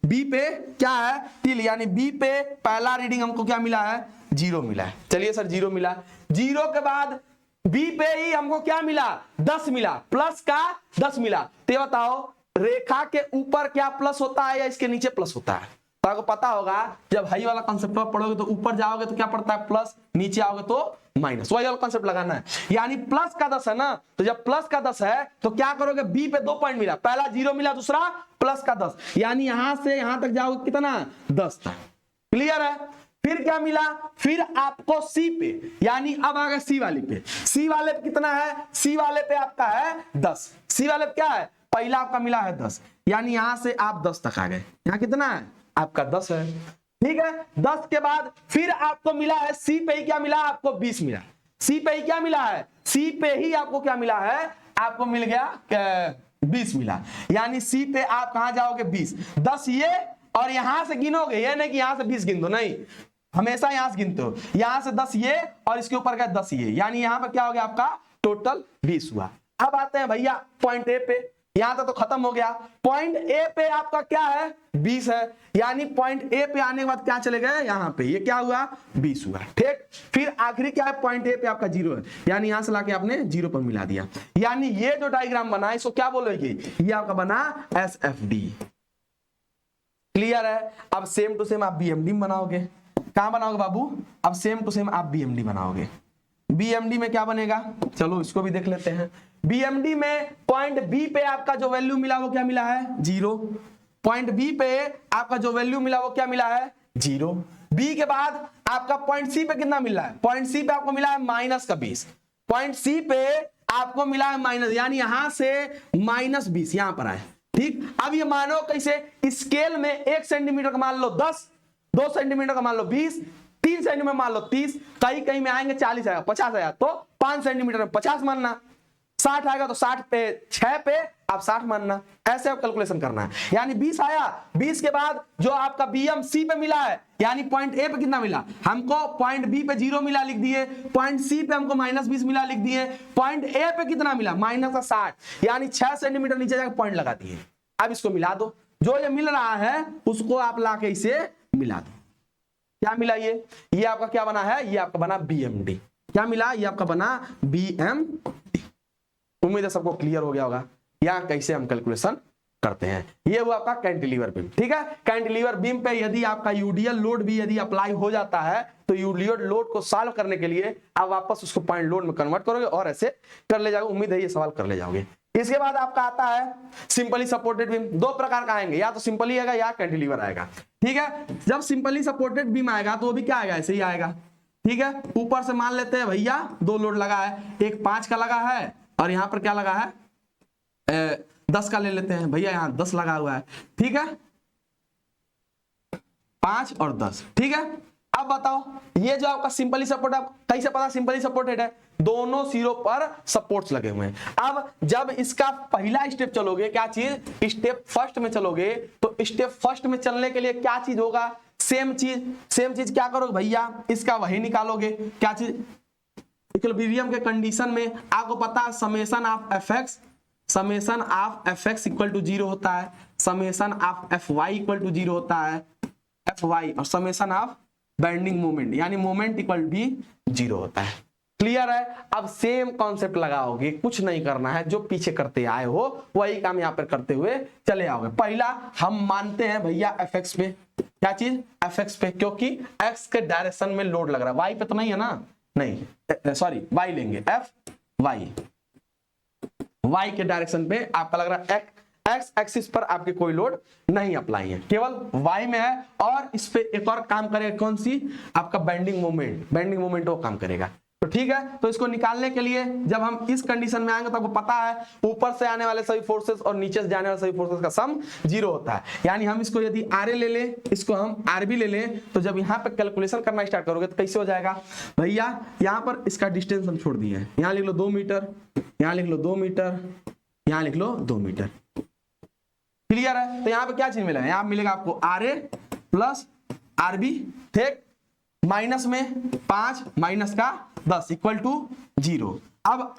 बी पे क्या है टिल, यानी बी पे पहला रीडिंग हमको क्या मिला है, 0 मिला है। चलिए सर 0 मिला, 0 के बाद बी पे ही हमको क्या मिला, 10 मिला, प्लस का 10 मिला। तो बताओ रेखा के ऊपर क्या प्लस होता है या इसके नीचे प्लस होता है? तो आपको पता होगा जब हाई वाला कंसेप्ट पढ़ोगे तो ऊपर जाओगे तो क्या पड़ता है प्लस, नीचे आओगे तो माइनस, वही वाला कंसेप्ट लगाना है। यानी प्लस का 10 है ना, तो जब प्लस का 10 है तो क्या करोगे, बी पे 2 पॉइंट मिला, पहला 0 मिला, दूसरा प्लस का 10, यानी यहां से यहां तक जाओगे कितना, 10 था। क्लियर है? फिर क्या मिला, फिर आपको सी पे, यानी अब आ गए सी वाले पे, सी वाले पे कितना है, सी वाले पे आपका है 10, सी वाले पे क्या है, पहला आपका मिला है 10, यानी यहां से आप 10 तक आ गए, यहां कितना है आपका 10 है। ठीक है, 10 के बाद फिर आपको मिला है सी पे ही क्या मिला, आपको 20 मिला, सी पे ही क्या मिला है, सी पे ही आपको क्या मिला है, आपको मिल गया 20 मिला, यानी सी पे आप कहां जाओगे 20, 10 ये और यहां से गिनोगे, ये नहीं कि यहां से 20 गिन दो, नहीं, हमेशा यहां से गिनते हो, यहां से 10 ये और इसके ऊपर का 10 ये, यानी यहां पर क्या हो गया आपका टोटल 20 हुआ। अब आते हैं भैया पॉइंट ए पे, यहां तक तो खत्म हो गया, पॉइंट ए पे आपका क्या है 20 है, यानी पॉइंट ए पे आने के बाद क्या चले गए यहां पे, ये क्या हुआ 20 हुआ। ठीक, फिर आखिरी क्या है, पॉइंट ए पे आपका 0 है, यानी यहां से लाके आपने 0 पर मिला दिया, यानी ये जो डायग्राम बना इसको क्या बोलोगे, ये आपका बना SFD। क्लियर है? अब सेम टू सेम आप BMD बनाओगे, कहां बनाओगे बाबू, अब सेम टू सेम आप BMD बनाओगे, BMD में क्या बनेगा, चलो इसको भी देख लेते हैं। BMD में पॉइंट बी पे आपका जो वैल्यू मिला वो क्या मिला है 0, पॉइंट बी पे आपका जो वैल्यू मिला वो क्या मिला है 0, बी के बाद आपका पॉइंट सी पे कितना मिला है, पॉइंट सी पे आपको मिला है माइनस का 20, पॉइंट सी पे आपको मिला है माइनस, यानी यहां से माइनस 20 यहां पर आए। ठीक, अब ये मानो कैसे, स्केल में 1 सेंटीमीटर का मान लो 10, 2 सेंटीमीटर का मान लो 20, 3 सेंटीमीटर मान लो 30, कहीं कहीं में आएंगे 40 आएगा, 50 आएगा तो 5 सेंटीमीटर में 50 मानना, 60 आएगा तो 60 पे 6 पे आप 60 मानना, ऐसे आप कैलकुलेशन करना है। यानी 20 आया, 20 के बाद जो आपका BM सी पे मिला है, यानी पॉइंट ए पे कितना मिला हमको, पॉइंट बी पे 0 मिला लिख दिए, पॉइंट सी पे हमको माइनस 20 मिला लिख दिए, पॉइंट ए पे कितना मिला माइनस का 60, यानी 6 सेंटीमीटर नीचे जाकर पॉइंट लगा दिए। अब इसको मिला दो, जो ये मिल रहा है उसको आप लाके इसे मिला दो, क्या मिला ये आपका क्या बना है, ये आपका बना BMD, क्या मिला, ये आपका बना BMD। उम्मीद है सबको क्लियर हो गया होगा या कैसे हम कैलकुलेशन करते हैं। ये वो आपका कैंटिलीवर बीम। ठीक है, कैंटिलीवर बीम पे यदि आपका यूडीएल लोड भी यदि अप्लाई हो जाता है तो यूडीएल लोड को सॉल्व करने के लिए आप वापस उसको पॉइंट लोड में कन्वर्ट करोगे और ऐसे कर ले जाओगे। उम्मीद है ये सवाल कर ले जाओगे। इसके बाद आपका आता है सिंपली सपोर्टेड बीम। दो प्रकार का आएंगे, या तो सिंपली आएगा या कैंटिलीवर आएगा। ठीक है, जब सिंपली सपोर्टेड बीम आएगा तो वो भी क्या आएगा, ऐसे ही आएगा। ठीक है, ऊपर से मान लेते हैं भैया दो लोड लगा है, एक 5 का लगा है और यहां पर क्या लगा है 10 का ले लेते हैं भैया, यहां 10 लगा हुआ है। ठीक है, 5 और 10। ठीक है, अब बताओ ये जो आपका सिंपली सपोर्ट, आप कैसे पता सिंपली सपोर्टेड है, दोनों सिरों पर सपोर्ट्स लगे हुए हैं। अब जब इसका पहला स्टेप चलोगे, क्या चीज, स्टेप फर्स्ट में चलोगे, तो स्टेप फर्स्ट में चलने के लिए क्या चीज होगा, सेम चीज क्या करोगे भैया, इसका वही निकालोगे, क्या चीज, इक्विलिब्रियम के कंडीशन में आपको पता है summation of F X equal to 0 होता है, summation of F Y equal to 0 होता है, एफ वाई, और समेशन ऑफ बेंडिंग मोमेंट यानी मोमेंट इक्वल भी 0 होता है। क्लियर है। अब सेम कॉन्सेप्ट लगाओगे, कुछ नहीं करना है, जो पीछे करते आए हो वही काम यहाँ पर करते हुए चले आओगे। पहला हम मानते हैं भैया एफ एक्स पे, क्या चीज, एफ एक्स पे, क्योंकि एक्स के डायरेक्शन में लोड लग रहा है, वाई पे तो नहीं है ना, नहीं सॉरी वाई लेंगे, एफ वाई के डायरेक्शन पे आपका लग रहा है एक्स एक्सिस पर आपके कोई लोड नहीं अप्लाई है, केवल वाई में है। और इस पे एक और काम करेगा, कौन सी, आपका बेंडिंग मोमेंट वो काम करेगा। तो ठीक है, तो इसको निकालने के लिए जब हम इस कंडीशन में आएंगे तो आपको पता है ऊपर से आने वाले सभी फोर्सेस और नीचे से जाने वाले सभी फोर्सेस का सम 0 होता है। यानी हम इसको यदि RA ले लें, इसको हम RB ले लें, तो जब यहाँ पे कैलकुलेशन करना स्टार्ट करोगे तो कैसे हो जाएगा भैया, यहाँ पर इसका डिस्टेंस हम छोड़ दिए हैं, यहाँ लिख लो 2 मीटर, यहाँ लिख लो 2 मीटर, यहाँ लिख लो 2 मीटर। क्लियर है। तो यहाँ पे क्या चीज मिलेगा, यहाँ मिलेगा आपको RA प्लस RB, ठीक, माइनस में 5 माइनस का 10 इक्वल टू 0। अब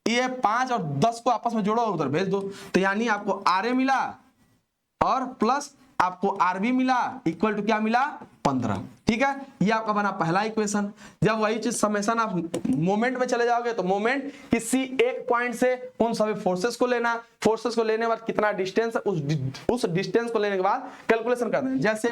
ये 5 और 10 को आपस में जोड़ो और उधर भेज दो, तो यानी आपको RA मिला और प्लस आपको RB मिला इक्वल टू क्या मिला 15। ठीक है, ये आपका बना पहला इक्वेशन। जब वही चीज समेशन आप मोमेंट में चले जाओगे तो मोमेंट किसी एक पॉइंट से उन सभी फोर्सेस को लेना, फोर्सेस को लेने के बाद कितना डिस्टेंस है उस डिस्टेंस को लेने के बाद कैलकुलेशन करना है। जैसे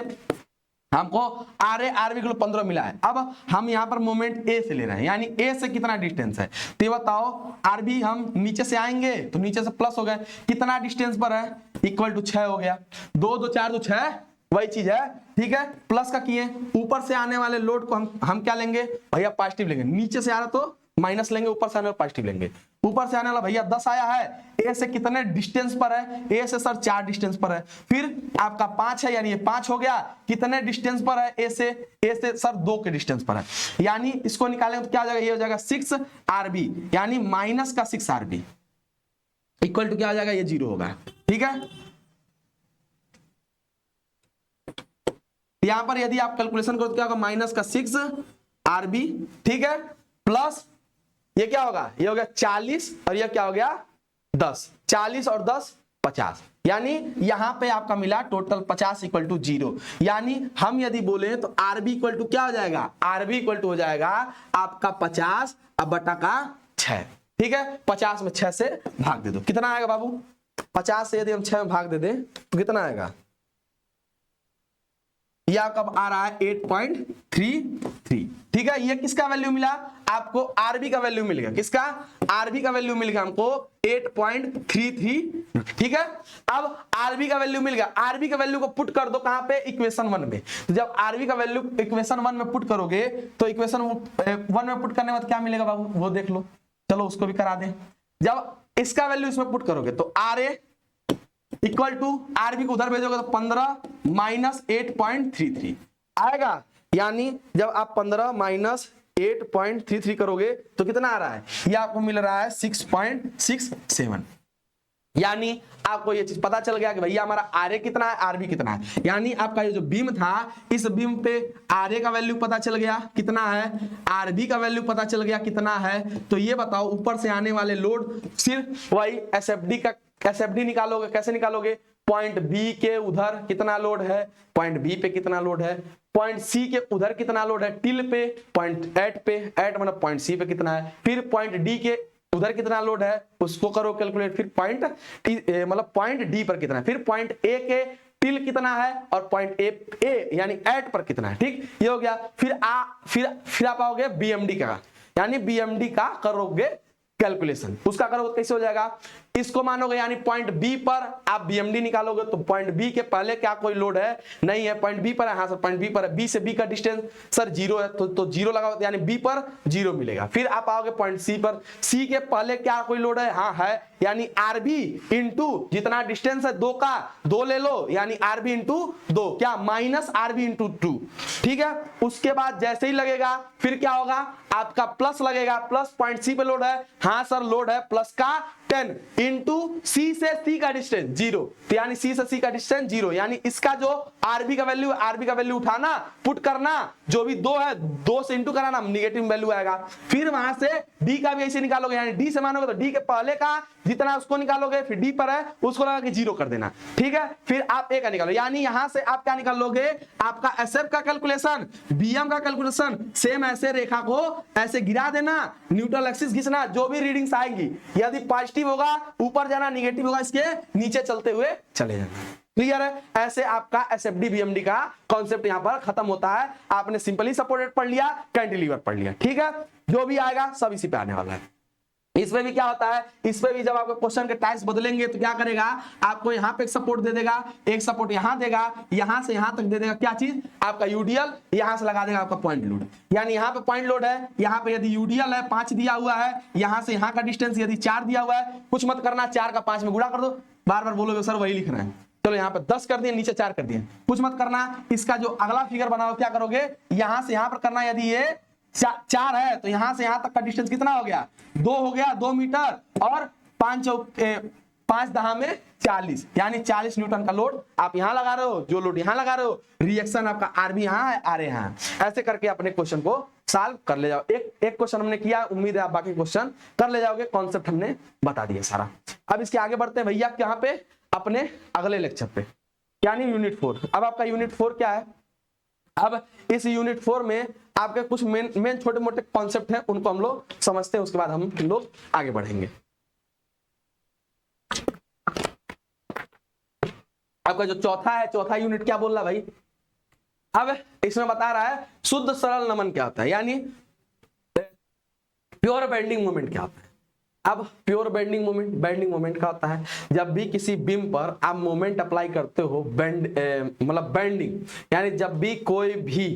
हमको RA RB को 15 मिला है, अब हम यहाँ पर मोमेंट A से ले रहे हैं, यानी A से कितना डिस्टेंस है, तो ये बताओ RB हम नीचे से आएंगे तो नीचे से प्लस हो गए, कितना डिस्टेंस पर है इक्वल टू 6 हो गया, 2 2 4 2 6 वही चीज है। ठीक है, प्लस का किए, ऊपर से आने वाले लोड को हम क्या लेंगे भैया पॉजिटिव लेंगे, नीचे से आ रहा तो माइनस लेंगे, ऊपर से आने वाला पॉजिटिव लेंगे। ऊपर से आने वाला भैया 10 आया है, ए से कितने डिस्टेंस पर है, ए से सर 4 डिस्टेंस पर है, फिर आपका 5 है यानी ये 5 हो गया, कितने डिस्टेंस पर है ए से सर 2 के डिस्टेंस पर है, यानी इसको निकालेंगे तो क्या हो जाएगा, ये हो जाएगा 6 RB, यानी माइनस का 6 RB इक्वल टू क्या हो जाएगा, ये 0 होगा। ठीक है, यहां पर यदि आप कैलकुलेशन करो तो क्या होगा, माइनस का 6 RB, ठीक है, प्लस ये क्या होगा, ये हो गया 40 और ये क्या हो गया 10, 40 और 10 50, यानी यहां पे आपका मिला टोटल 50 इक्वल टू 0। यानी हम यदि बोले तो RB इक्वल टू क्या हो जाएगा, RB इक्वल टू हो जाएगा आपका 50 अब बटा का 6। ठीक है, 50 में 6 से भाग दे दो, कितना आएगा बाबू, 50 से यदि हम 6 में भाग दे दें तो कितना आएगा, यह कब आ रहा है 8.33। ठीक है, ये किसका वैल्यू मिला आपको, RB का वैल्यू मिल गया, किसका RB का वैल्यू मिल गया हमको 8.33। ठीक है, अब RB का वैल्यू मिल गया, RB का वैल्यू को पुट कर दो कहां पे, इक्वेशन 1 में। तो जब RB का वैल्यू इक्वेशन 1 में पुट करोगे तो इक्वेशन 1 में पुट करने के बाद क्या मिलेगा बाबू, वो देख लो, चलो उसको भी करा दें। जब इसका वैल्यू इसमें पुट करोगे तो RA इक्वल टू RB को उधर भेजोगे तो 15 माइनस 8.33 आएगा, यानी जब आप 15 माइनस 8.33 करोगे तो कितना आ रहा है, ये आपको मिल रहा है 6.67। यानी आपको ये चीज पता चल गया कि भैया हमारा RA कितना है, RB कितना है, यानी आपका ये जो बीम था इस बीम पे RA का वैल्यू पता चल गया कितना है, RB का वैल्यू पता चल गया कितना है। तो ये बताओ ऊपर से आने वाले लोड सिर्फ वही SFD निकालोगे, कैसे निकालोगे, पॉइंट B के उधर कितना लोड है, पॉइंट B पे कितना लोड है, पॉइंट C के उधर कितना लोड है टिल पे, पॉइंट 8 पे, 8 मतलब पॉइंट C पे कितना है, फिर पॉइंट D के उधर कितना लोड है उसको करो कैलकुलेट, फिर पॉइंट मतलब पॉइंट D पर कितना है, फिर पॉइंट A के टिल कितना है और पॉइंट A यानी 8 पर कितना है। ठीक, ये हो गया, फिर आप आओगे BMD का, यानी BMD का करोगे कैलकुलेशन, उसका करोगे कैसे हो जाएगा, इसको मानोगे यानी पॉइंट बी पर आप BMD निकालोगे तो पॉइंट बी के पहले क्या कोई लोड है, नहीं है, पॉइंट बी पर है, हाँ सर पॉइंट बी पर है, बी से बी का डिस्टेंस सर 0 है तो 0 लगाओ यानी बी पर 0 मिलेगा। फिर आप आओगे पॉइंट सी पर, सी के पहले क्या कोई लोड है, हाँ है, यानी RB इंटू जितना डिस्टेंस है 2 का 2 ले लो, यानी RB इंटू 2 क्या माइनस RB इंटू 2। ठीक है, उसके बाद जैसे ही लगेगा फिर क्या होगा आपका प्लस लगेगा, प्लस पॉइंट सी पे लोड है, हाँ सर लोड है प्लस का 10 इंटू सी से सी का डिस्टेंस 0, तो यानी सी से सी का डिस्टेंस 0, यानी इसका जो RB का वैल्यू उठाना पुट करना, जो भी 2 है 2 से इंटू कराना निगेटिव वैल्यू आएगा। फिर वहां से D का भी ऐसे निकालोगे, यानी D से मानोगे तो D के पहले का जितना उसको निकालोगे, फिर D पर है उसको लगा के 0 कर देना। ठीक है, फिर आप A का निकालो, यानी यहां से आप क्या निकाल लोगे, आपका SF का कैलकुलेशन, BM का कैलकुलेशन, सेम ऐसे रेखा को ऐसे गिरा देना, न्यूट्रल एक्सिस खींचना, जो भी रीडिंग्स आएंगी यदि पॉजिटिव होगा ऊपर जाना, निगेटिव होगा इसके नीचे चलते हुए चले जाना। क्लियर है, ऐसे आपका SFD BMD का कॉन्सेप्ट यहां पर खत्म होता है। आपने सिंपली सपोर्टेड पढ़ लिया, कैंटिलीवर पढ़ लिया। ठीक है, जो भी आएगा सब इसी पे आने वाला है। इसमें भी क्या होता है, इसमें भी जब आपको क्वेश्चन के टाइप्स बदलेंगे तो क्या करेगा, आपको यहाँ पे एक सपोर्ट दे देगा, एक सपोर्ट यहाँ देगा, यहाँ से यहाँ तक दे देगा, क्या चीज आपका यूडीएल, यहाँ से लगा देगा आपका पॉइंट लोड, यानी यहाँ पे पॉइंट लोड है, यहाँ पे यदि यूडीएल है 5 दिया हुआ है, यहाँ से यहाँ का डिस्टेंस यदि 4 दिया हुआ है, कुछ मत करना, 4 का 5 में गुणा कर दो, बार बार बोलोगे सर वही लिखना है, चलो यहाँ पे 10 कर दिए, नीचे 4 कर दिए, कुछ मत करना। इसका जो अगला फिगर बनाओ क्या करोगे, यहाँ से यहाँ पर करना, यदि ये 4 है तो यहां से यहां तक का डिस्टेंस कितना हो गया, 2 हो गया, 2 मीटर, और 5 दहा में 40, यानी 40 न्यूटन का लोड आप यहां लगा रहे हो, जो लोड यहां लगा रहे हो, रिएक्शन आपका आर भी यहां है, आर यहां है। ऐसे करके अपने क्वेश्चन को सॉल्व कर ले जाओ। एक क्वेश्चन हमने किया, उम्मीद है आप बाकी क्वेश्चन कर ले जाओगे, कॉन्सेप्ट हमने बता दिया सारा। अब इसके आगे बढ़ते हैं भैया कहां पे, अपने अगले लेक्चर पे, यानी यूनिट 4। अब आपका यूनिट 4 क्या है, अब इस यूनिट 4 में आपके कुछ मेन छोटे मोटे कॉन्सेप्ट हैं, उनको हम लोग समझते हैं, उसके बाद हम लोग आगे बढ़ेंगे। आपका जो चौथा है, चौथा यूनिट क्या बोल रहा है भाई, अब इसमें बता रहा है शुद्ध सरल नमन क्या होता है, यानी प्योर बेंडिंग मोमेंट क्या होता है। अब प्योर बेंडिंग मोमेंट क्या होता है, जब भी किसी बीम पर आप मोमेंट अप्लाई करते हो, मतलब बेंडिंग, यानी जब भी कोई भी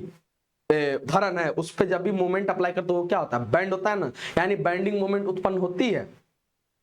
धरन है उस पर जब भी मोमेंट अप्लाई करते हो क्या होता है, बेंड होता है ना, यानी बेंडिंग मोमेंट उत्पन्न होती है।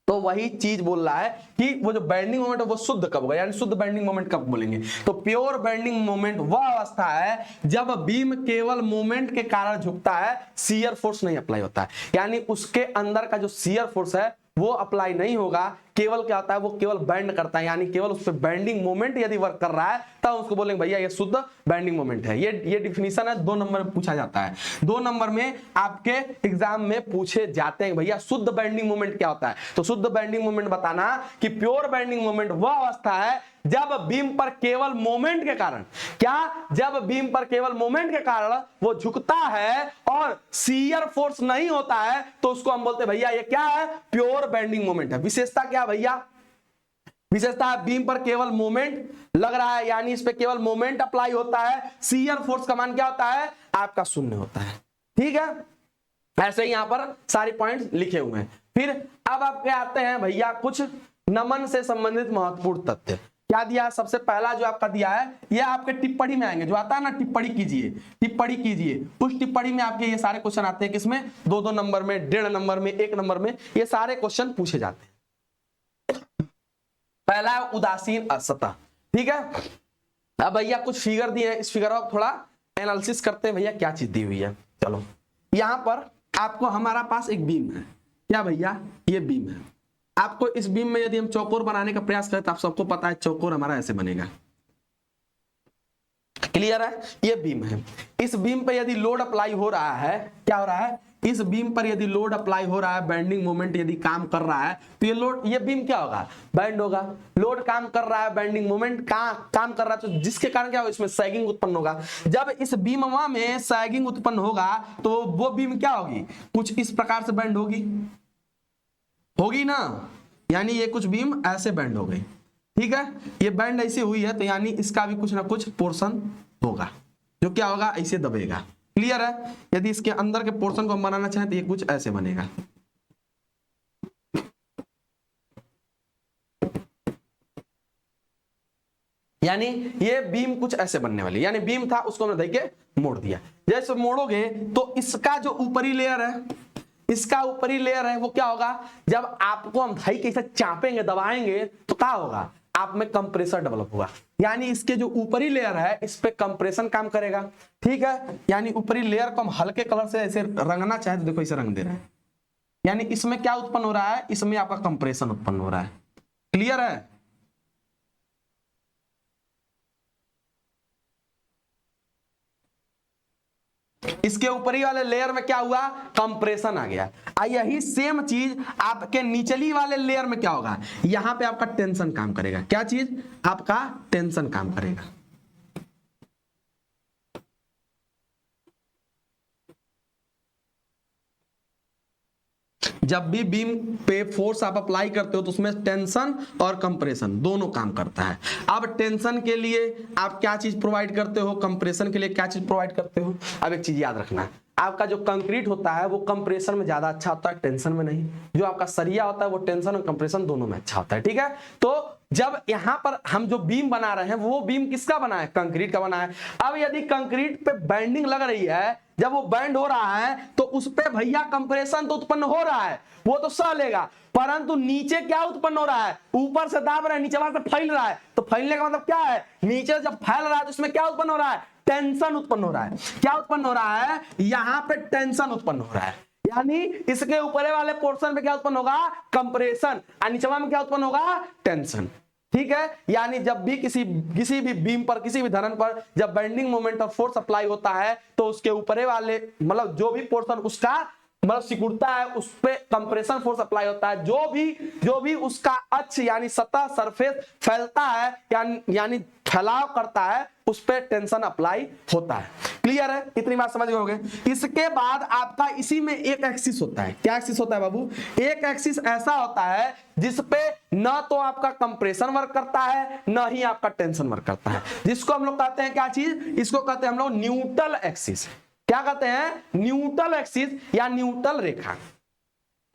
तो वही चीज बोल रहा है कि वो जो बेंडिंग मोमेंट है वो शुद्ध कब होगा, यानी शुद्ध बेंडिंग मोमेंट कब बोलेंगे। तो प्योर बेंडिंग मोमेंट वह अवस्था है जब बीम केवल मोमेंट के कारण झुकता है, शियर फोर्स नहीं अप्लाई होता है, यानी उसके अंदर का जो शियर फोर्स है वो अप्लाई नहीं होगा, केवल क्या होता है, वो केवल बेंड करता है, यानी केवल उस पर बेंडिंग मोमेंट यदि वर्क कर रहा है तब उसको बोलेंगे भैया ये शुद्ध बेंडिंग मोमेंट है। ये डिफिनीशन है, 2 नंबर में पूछा जाता है, 2 नंबर में आपके एग्जाम में पूछे जाते हैं भैया शुद्ध बेंडिंग मोमेंट क्या होता है। तो शुद्ध बेंडिंग मोमेंट बताना कि प्योर बेंडिंग मोमेंट वह अवस्था है जब बीम पर केवल मोमेंट के कारण, क्या, जब बीम पर केवल मोमेंट के कारण वो झुकता है और शियर फोर्स नहीं होता है, तो उसको हम बोलते हैं भैया ये क्या है, प्योर बेंडिंग मोमेंट है। विशेषता क्या भैया, विशेषता है बीम पर केवल मोमेंट लग रहा है, यानी इस पे केवल मोमेंट अप्लाई होता है, शियर फोर्स का मान क्या होता है, आपका शून्य होता है। ठीक है, ऐसे ही यहां पर सारे पॉइंट्स लिखे हुए हैं। फिर अब आपके आते हैं भैया कुछ नमन से संबंधित महत्वपूर्ण तथ्य। क्या दिया है, सबसे पहला जो आपका दिया है, ये आपके टिप्पणी में आएंगे, जो आता है ना टिप्पणी कीजिए, टिप्पणी कीजिए, उस टिप्पणी में आपके ये सारे क्वेश्चन आते हैं, किसमें, 2-2 नंबर में, 1.5 नंबर में, 1 नंबर में, ये सारे क्वेश्चन पूछे जाते हैं। पहला है उदासीन असतह। ठीक है, अब भैया कुछ फिगर दिए हैं, इस फिगर को थोड़ा एनालिसिस करते हैं भैया क्या चीज दी हुई है। चलो, यहां पर आपको हमारा पास एक बीम है, क्या भैया, ये बीम है। आपको इस बीम में यदि हम चौकोर बनाने का प्रयास करें तो आप सबको पता है चौकोर हमारा ऐसे बनेगा, क्लियर है, ये बीम है। इस बीम पर यदि लोड अप्लाई हो रहा है, क्या हो रहा है, इस बीम पर यदि लोड अप्लाई हो रहा है, बेंडिंग मोमेंट यदि काम कर रहा है, तो ये लोड, ये बीम क्या होगा, बेंड होगा। लोड काम कर रहा है, बेंडिंग मोमेंट काम कर रहा है, तो जिसके कारण क्या होगा, इसमें सैगिंग उत्पन्न होगा। जब इस बीम में सैगिंग उत्पन्न होगा तो वो बीम क्या होगी, कुछ इस प्रकार से बेंड होगी ना, यानी ये कुछ बीम ऐसे बेंड हो गई। ठीक है, ये बैंड ऐसी हुई है तो यानी इसका भी कुछ ना कुछ पोर्शन होगा जो क्या होगा, ऐसे दबेगा। क्लियर है, यदि इसके अंदर के पोर्शन को हम बनाना चाहें तो ये कुछ ऐसे बनेगा। यानी ये बीम कुछ ऐसे बनने वाली, यानी बीम था उसको हमने देखिए मोड़ दिया। जैसे मोड़ोगे तो इसका जो ऊपरी लेयर है, इसका ऊपरी लेयर है वो क्या होगा, जब आपको हम धाई कैसे चापेंगे, दबाएंगे तो क्या होगा, आप में कंप्रेसर डेवलप होगा। यानी इसके जो ऊपरी लेयर है इस पे कंप्रेशन काम करेगा। ठीक है, यानी ऊपरी लेयर को हम हल्के कलर से ऐसे रंगना चाहे तो देखो इसे रंग दे रहे हैं, यानी इसमें क्या उत्पन्न हो रहा है, इसमें आपका कंप्रेशन उत्पन्न हो रहा है। क्लियर है, इसके ऊपरी वाले लेयर में क्या हुआ, कंप्रेशन आ गया। यही सेम चीज आपके निचली वाले लेयर में क्या होगा, यहां पे आपका टेंशन काम करेगा। क्या चीज, आपका टेंशन काम करेगा। जब भी बीम पे फोर्स आप अप्लाई करते हो तो उसमें टेंशन और कंप्रेशन दोनों काम करता है। अब टेंशन के लिए आप क्या चीज प्रोवाइड करते हो, कंप्रेशन के लिए क्या चीज प्रोवाइड करते हो। अब एक चीज याद रखना, आपका जो कंक्रीट होता है वो कंप्रेशन में ज्यादा अच्छा होता है, टेंशन में नहीं। जो आपका सरिया होता है वो टेंशन और कंप्रेशन दोनों में अच्छा होता है। ठीक है, तो जब यहां पर हम जो बीम बना रहे हैं वो बीम किसका बना है, कंक्रीट का बना है। अब यदि कंक्रीट पे बैंडिंग लग रही है, जब वो बैंड हो रहा है तो उस पे भैया कंप्रेशन तो उत्पन्न हो रहा है, वो तो सह लेगा, परंतु नीचे क्या उत्पन्न हो रहा है, ऊपर से दाब रहा है, नीचे वहां से फैल रहा है। तो फैलने का मतलब क्या है, नीचे जब फैल रहा है तो इसमें क्या उत्पन्न हो रहा है, टेंशन उत्पन्न हो रहा है। क्या उत्पन्न हो रहा है, यहां पे टेंशन उत्पन्न हो रहा है। यानी इसके ऊपर वाले पोर्शन में क्या उत्पन्न होगा, कंप्रेशन, और नीचवा में क्या उत्पन्न होगा, टेंशन। ठीक है, यानी जब भी किसी भी बीम पर, किसी भी धरन पर जब बेंडिंग मोमेंट और फोर्स अप्लाई होता है तो उसके ऊपरे वाले मतलब जो भी पोर्शन उसका मतलब सिकुड़ता है उस पे कंप्रेशन फोर्स अप्लाई होता है। जो भी उसका अक्ष यानी सतह सरफेस फैलता है यानी फैलाव करता है उस पे टेंशन अप्लाई होता है। क्लियर है, इतनी बात समझ गए होंगे। इसके बाद आपका इसी में एक एक्सिस होता है। क्या एक्सिस होता है बाबू, एक एक्सिस ऐसा होता है जिसपे न तो आपका कंप्रेशन वर्क करता है न ही आपका टेंशन वर्क करता है, जिसको हम लोग कहते हैं क्या चीज, इसको कहते हैं हम लोग न्यूट्रल एक्सिस। क्या कहते हैं, न्यूट्रल एक्सिस या न्यूट्रल रेखा।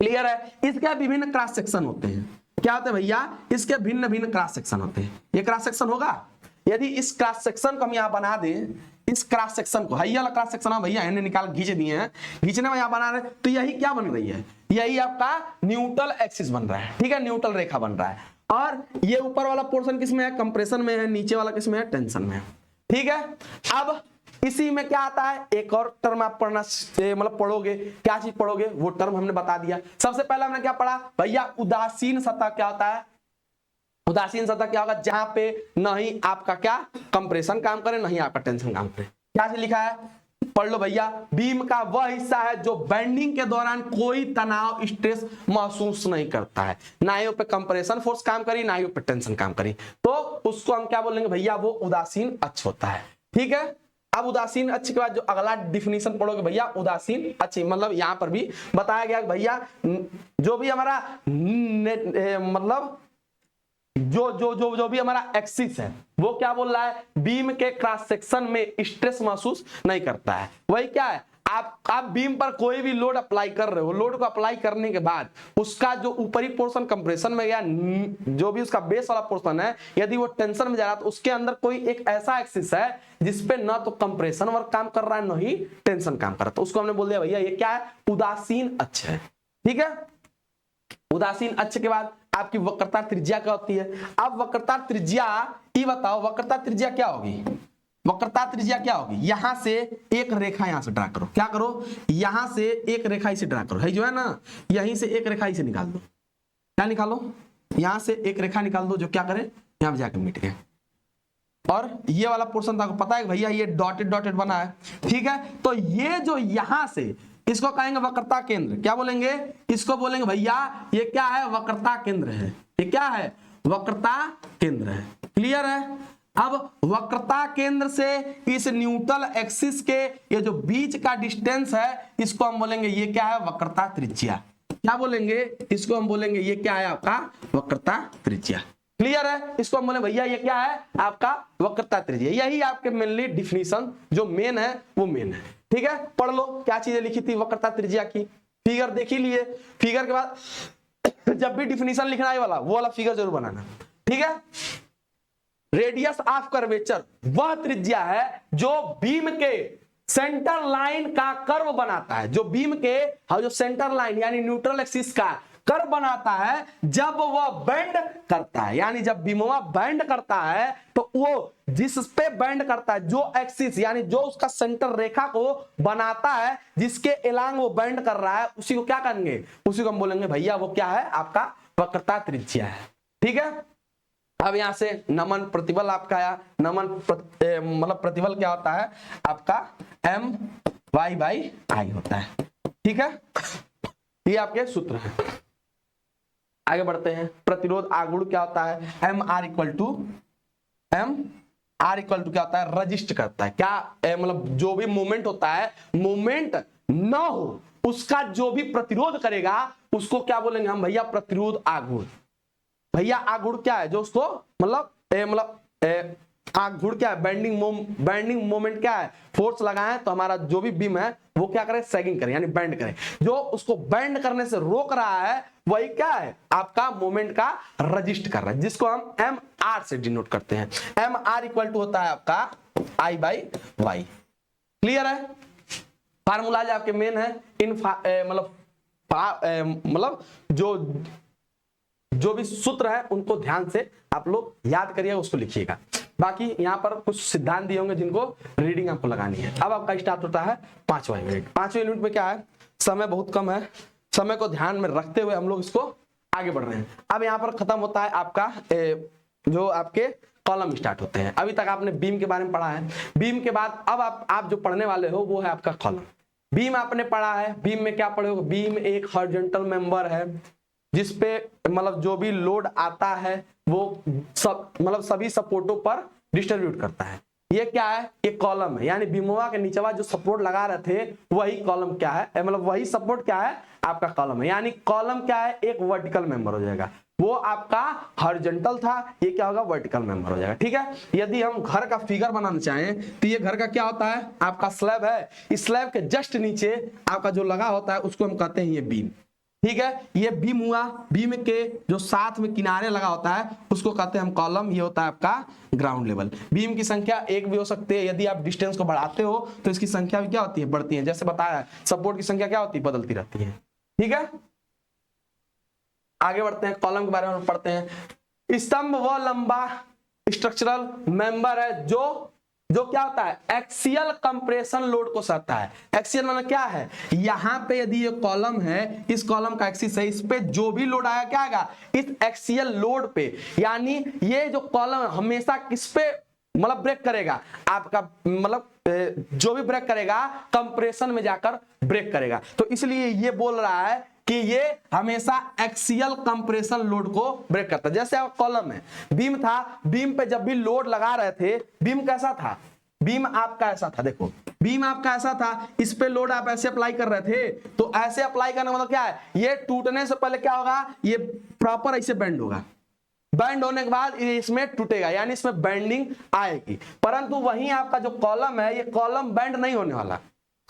क्लियर है, इसके विभिन्न क्रॉस सेक्शन होते हैं। क्या होते हैं भैया, इसके भिन्न भिन्न क्रॉस सेक्शन होते हैं। ये क्रॉस सेक्शन होगा, यदि इस क्रॉस सेक्शन को हम यहाँ बना दें, इस क्रॉस सेक्शन को, हाई वाला क्रॉस सेक्शन भैया इन्हें निकाल खींच दिए हैं, खींचने में यहाँ बना रहे तो यही क्या बन रही है, यही आपका न्यूट्रल एक्सिस बन रहा है। ठीक है, न्यूट्रल रेखा बन रहा है। और ये ऊपर वाला पोर्शन किसमें है, कंप्रेशन में है, नीचे वाला किसमें है, टेंशन में है। ठीक है, अब इसी में क्या आता है, एक और टर्म आप पढ़ना मतलब पढ़ोगे, क्या चीज पढ़ोगे वो टर्म हमने बता दिया। सबसे पहले हमने क्या पढ़ा भैया, उदासीन सतह क्या होता है, उदासीन सतह क्या होगा, जहां पे न ही आपका क्या कंप्रेशन काम करे न ही आपका टेंशन काम करे। क्या से लिखा है, पढ़ लो भैया, बीम का वह हिस्सा है जो बेंडिंग के दौरान कोई तनाव स्ट्रेस महसूस नहीं करता है, ना ही पे कंप्रेशन फोर्स काम करी ना ही पे टेंशन काम करी, तो उसको हम क्या बोलेंगे भैया, वो उदासीन अक्ष होता है। ठीक है, अब उदासीन अक्ष के बाद जो अगला डिफिनीशन पढ़ोगे भैया, उदासीन अक्ष मतलब यहां पर भी बताया गया भैया जो भी हमारा मतलब जो भी हमारा एक्सिस है वो क्या बोल रहा है, बीम के क्रॉस सेक्शन में स्ट्रेस महसूस नहीं करता है। वही क्या है, आप बीम पर कोई भी लोड अप्लाई कर रहे हो, लोड को अप्लाई करने के बाद उसका जो ऊपरी पोर्शन कंप्रेशन में या जो भी उसका बेस वाला पोर्शन है यदि वो टेंशन में जा रहा है तो उसके अंदर कोई एक ऐसा एक्सिस है जिसपे ना तो कंप्रेशन वर्क काम कर रहा है न ही टेंशन काम कर रहा है, तो उसको हमने बोल दिया भैया ये क्या है, उदासीन अक्ष है। ठीक है, उदासीन अक्ष के बाद आपकी वक्रता त्रिज्या क्या होती है। अब वक्रता त्रिज्या ये बताओ, वक्रता त्रिज्या क्या होगी, वक्रता त्रिज्या क्या होगी, यहां से एक रेखा यहां से ड्रा करो, क्या करो, यहां से एक रेखा इसे ड्रा करो, है जो है ना, यहीं से एक रेखा इसे निकाल दो, क्या निकालो, यहां से एक रेखा निकाल दो जो क्या करे यहां पे जाकर मिट गए। और ये वाला पोर्शन आपको पता है भैया ये डॉटेड डॉटेड बना है। ठीक है, तो ये जो यहां से इसको कहेंगे वक्रता केंद्र, क्या बोलेंगे, इसको बोलेंगे भैया ये क्या है, वक्रता केंद्र है। ये क्या है, वक्रता केंद्र है। क्लियर है, अब वक्रता केंद्र से इस न्यूट्रल एक्सिस के ये जो बीच का डिस्टेंस है इसको हम बोलेंगे ये क्या है, वक्रता त्रिज्या। क्या बोलेंगे, इसको हम बोलेंगे ये क्या है, आपका वक्रता त्रिज्या। क्लियर है, इसको हम बोले भैया ये क्या है, आपका वक्रता त्रिज्या। यही आपके मेनली डिफिनीशन जो मेन है वो मेन है। ठीक है, पढ़ लो क्या चीजें लिखी थी वक्रता त्रिज्या की, फिगर देख ही लिए, फिगर के बाद जब भी डिफिनीशन लिखना है वाला वो वाला फिगर जरूर बनाना। ठीक है, रेडियस ऑफ कर्वेचर वह त्रिज्या है जो बीम के सेंटर लाइन का कर्व बनाता है, जो बीम के जो सेंटर लाइन यानी न्यूट्रल एक्सिस का कर्व बनाता है जब वह बेंड करता है, यानी जब बीमवा बेंड करता है तो वो जिस पे बेंड करता है, जो एक्सिस यानी जो उसका सेंटर रेखा को बनाता है जिसके एलांग वो बेंड कर रहा है उसी को क्या करेंगे, उसी को हम बोलेंगे भैया वो क्या है, आपका वक्रता त्रिज्या है। ठीक है, अब यहां से नमन प्रतिबल आपका आया, नमन मतलब प्रतिबल क्या होता है आपका एम वाई बाई आई होता है। ठीक है, ये आपके सूत्र हैं। आगे बढ़ते हैं, प्रतिरोध आगुण क्या होता है, एम आर इक्वल टू क्या होता है, रजिस्ट करता है। क्या मतलब जो भी मूवमेंट होता है, मूवमेंट न हो उसका जो भी प्रतिरोध करेगा उसको क्या बोलेंगे हम भैया, प्रतिरोध आगुण। भैया आगुण क्या है, जो उसको मतलब आगुण क्या है, बेंडिंग मोमेंट क्या है, फोर्स लगाए तो हमारा जो भी बीम है वो क्या करे, सैगिंग करे यानी बेंड करे, जो उसको बेंड करने से रोक रहा है वही क्या है, आपका मोमेंट का रजिस्ट कर रहा है, जिसको हम एम आर से डिनोट करते हैं। एम आर इक्वल टू होता है आपका आई बाई वाई। क्लियर है, फार्मूला जो आपके मेन है इन मतलब जो भी सूत्र है उनको ध्यान से आप लोग याद करिए, उसको लिखिएगा। बाकी यहाँ पर कुछ सिद्धांत दिए होंगे जिनको रीडिंग आपको लगानी है। अब आपका स्टार्ट होता है 5वां यूनिट। 5वें यूनिट में क्या है, समय बहुत कम है, समय को ध्यान में रखते हुए हम लोग इसको आगे बढ़ रहे हैं। अब यहाँ पर खत्म होता है आपका जो आपके कॉलम स्टार्ट होते हैं। अभी तक आपने बीम के बारे में पढ़ा है। बीम के बाद अब आप जो पढ़ने वाले हो वो है आपका कॉलम। बीम आपने पढ़ा है, बीम में क्या पढ़े हो? बीम एक हॉरिजॉन्टल मेंबर है जिसपे मतलब जो भी लोड आता है वो सब मतलब सभी सपोर्टों पर डिस्ट्रीब्यूट करता है। ये क्या है? ये कॉलम है, यानी बीमवा के नीचेवा जो सपोर्ट लगा रहे थे वही कॉलम क्या है, मतलब वही सपोर्ट क्या है? आपका कॉलम है। यानी कॉलम क्या है? एक वर्टिकल मेंबर हो जाएगा। वो आपका हॉरिजॉन्टल था, ये क्या होगा? वर्टिकल मेंबर हो जाएगा। ठीक है। यदि हम घर का फिगर बनाना चाहें तो ये घर का क्या होता है? आपका स्लैब है। इस स्लैब के जस्ट नीचे आपका जो लगा होता है उसको हम कहते हैं ये बीम। ठीक है। ये बीम हुआ। बीम के जो साथ में किनारे लगा होता है उसको कहते हैं हम कॉलम। ये होता है आपका ग्राउंड लेवल। बीम की संख्या एक भी हो सकती है। यदि आप डिस्टेंस को बढ़ाते हो तो इसकी संख्या भी क्या होती है? बढ़ती है। जैसे बताया सपोर्ट की संख्या क्या होती है? बदलती रहती है। ठीक है। आगे बढ़ते हैं, कॉलम के बारे में पढ़ते हैं। स्तंभ वो लंबा स्ट्रक्चरल मेंबर है जो क्या होता है? एक्सियल कंप्रेशन लोड को सहता है। एक्सियल मतलब क्या है? यहां पे यदि ये कॉलम है, इस कॉलम का एक्सिस है, इस पे जो भी लोड आएगा क्या आएगा? इस एक्सियल लोड पे। यानी ये जो कॉलम हमेशा किस पे मतलब ब्रेक करेगा? आपका मतलब जो भी ब्रेक करेगा कंप्रेशन में जाकर ब्रेक करेगा। तो इसलिए ये बोल रहा है कि ये हमेशा एक्सियल कंप्रेशन लोड को ब्रेक करता है। जैसे आप कॉलम है, बीम था, बीम पे जब भी लोड लगा रहे थे, बीम कैसा था? बीम आपका ऐसा था। देखो बीम आपका ऐसा था, इस पे लोड आप ऐसे अप्लाई कर रहे थे, तो ऐसे अप्लाई करने मतलब क्या है? ये टूटने से पहले क्या होगा? ये प्रॉपर ऐसे बेंड होगा। बैंड होने के बाद इसमें टूटेगा, यानी इसमें बेंडिंग आएगी। परंतु वहीं आपका जो कॉलम है, ये कॉलम बेंड नहीं होने वाला।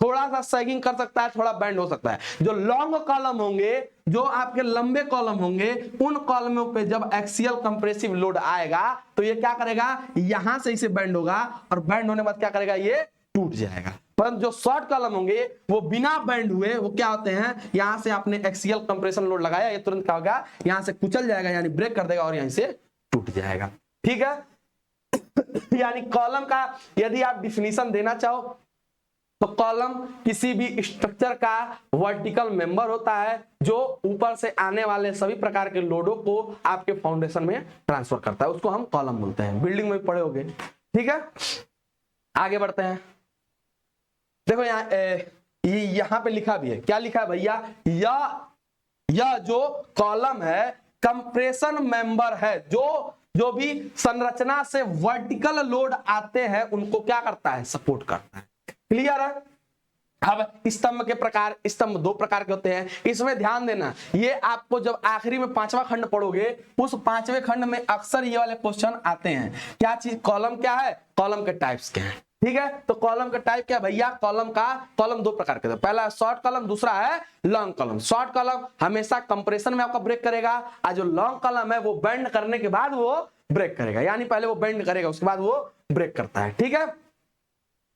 थोड़ा सा सैगिंग कर सकता है, थोड़ा बेंड हो सकता है। जो लॉन्ग कॉलम होंगे, जो आपके लंबे कॉलम होंगे, उन कॉलमों पे जब एक्सियल कंप्रेसिव लोड आएगा तो ये क्या करेगा? यहां से इसे बेंड होगा और बेंड होने के बाद क्या करेगा? ये टूट जाएगा। परंतु जो शॉर्ट कॉलम होंगे वो बिना बेंड हुए वो क्या होते हैं? यहां से आपने एक्सियल कंप्रेशन लोड लगाया, ये तुरंत क्या होगा? यहां से कुचल जाएगा, यानी ब्रेक कर देगा और यहीं से टूट जाएगा। ठीक है। यानी कॉलम का यदि आप डिफिनीशन देना चाहो तो कॉलम किसी भी स्ट्रक्चर का वर्टिकल मेंबर होता है जो ऊपर से आने वाले सभी प्रकार के लोडों को आपके फाउंडेशन में ट्रांसफर करता है, उसको हम कॉलम बोलते हैं। बिल्डिंग में पढ़े होगे। ठीक है। आगे बढ़ते हैं। देखो यहां पे लिखा भी है, क्या लिखा है भैया? यह जो कॉलम है कंप्रेशन मेंबर है, जो भी संरचना से वर्टिकल लोड आते हैं उनको क्या करता है? सपोर्ट करता है। क्लियर है? अब स्तंभ के प्रकार, स्तंभ दो प्रकार के होते हैं। इसमें ध्यान देना, ये आपको जब आखिरी में पांचवा खंड पढ़ोगे, उस पांचवें खंड में अक्सर ये वाले क्वेश्चन आते हैं। क्या चीज? कॉलम क्या है? कॉलम के टाइप्स क्या है? ठीक है। तो कॉलम का टाइप क्या भैया? कॉलम दो प्रकार के, पहला शॉर्ट कॉलम, दूसरा है लॉन्ग कॉलम। शॉर्ट कॉलम हमेशा कंप्रेशन में आपका ब्रेक करेगा, और जो लॉन्ग कॉलम है वो बेंड करने के बाद वो ब्रेक करेगा। यानी पहले वो बेंड करेगा, उसके बाद वो ब्रेक करता है। ठीक है।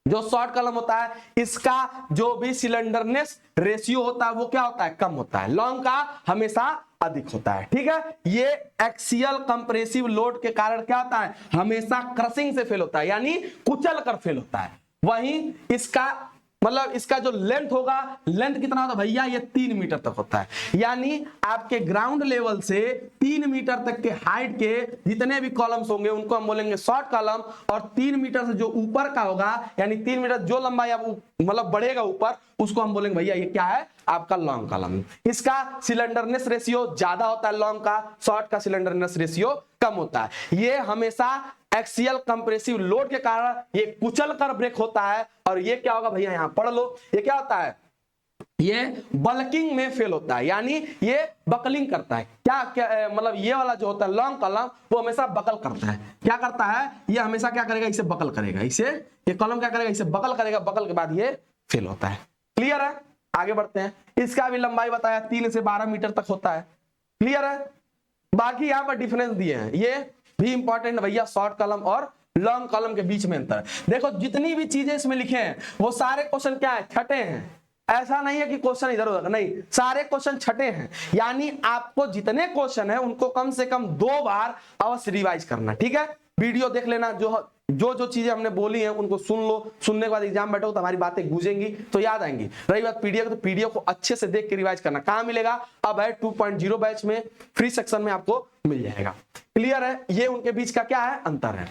जो शॉर्ट कॉलम होता है इसका जो भी सिलेंडरनेस रेशियो होता है वो क्या होता है? कम होता है। लॉन्ग का हमेशा अधिक होता है। ठीक है। ये एक्सियल कंप्रेसिव लोड के कारण क्या होता है? हमेशा क्रशिंग से फेल होता है, यानी कुचल कर फेल होता है। वहीं इसका मतलब इसका जो लेंथ होगा, लेंथ कितना होता है भैया? ये 3 मीटर तक होता है। यानी आपके ग्राउंड लेवल से 3 मीटर तक के हाइट के जितने भी कॉलम्स होंगे उनको हम बोलेंगे शॉर्ट कॉलम। और 3 मीटर से जो ऊपर का होगा, यानी 3 मीटर जो लंबाई मतलब बढ़ेगा ऊपर, उसको हम बोलेंगे भैया ये क्या है? आपका लॉन्ग कॉलम। इसका सिलेंडरनेस रेशियो ज्यादा होता है लॉन्ग का, शॉर्ट का सिलेंडरनेस रेशियो कम होता है। ये हमेशा एक्सियल कंप्रेसिव लोड के कारण ये कुचल कर ब्रेक होता है। और ये क्या होगा भैया? यहां पढ़ लो, ये क्या होता है? ये बल्किंग में फेल होता है, यानी ये बकलिंग करता है। क्या मतलब ये वाला जो होता है लॉन्ग कॉलम वो हमेशा बकल करता है। क्या करता है? ये हमेशा क्या करेगा? इसे बकल करेगा। इसे ये कॉलम क्या करेगा? इसे बकल करेगा, बकल के बाद ये फेल होता है। क्लियर है? आगे बढ़ते हैं। इसका भी लंबाई बताया 3 से 12 मीटर तक होता है। क्लियर है? बाकी यहाँ पर डिफरेंस दिए हैं, ये भी इंपॉर्टेंट भैया। शॉर्ट कॉलम और लॉन्ग कॉलम के बीच में अंतर। देखो जितनी भी चीजें इसमें लिखे हैं वो सारे क्वेश्चन क्या है? छठे हैं। ऐसा नहीं है कि क्वेश्चन इधर उधर, नहीं, सारे क्वेश्चन छठे हैं। यानी आपको जितने क्वेश्चन है उनको कम से कम 2 बार अवश्य रिवाइज करना। ठीक है। वीडियो देख लेना, जो जो जो चीजें हमने बोली हैं उनको सुन लो, सुनने के बाद एग्जाम बैठो तो हमारी बातें गूंजेंगी तो याद आएंगी। रही बात पीडीएफ, तो पीडीएफ को अच्छे से देख के रिवाइज करना। कहां मिलेगा? अब है 2.0 बैच में, फ्री सेक्शन में आपको मिल जाएगा। क्लियर है? ये उनके बीच का क्या है? अंतर है।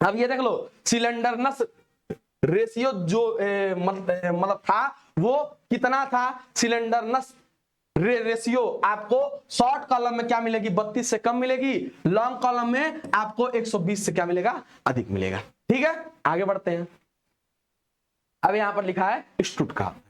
अब ये देख लो, सिलेंडरनेस रेशियो जो मतलब था वो कितना था? सिलेंडरनेस रेशियो आपको शॉर्ट कॉलम में क्या मिलेगी? 32 से कम मिलेगी, लॉन्ग कॉलम में आपको 120 से क्या मिलेगा? अधिक मिलेगा। ठीक है, आगे बढ़ते हैं। अब यहां पर लिखा है स्टुटगार्ट।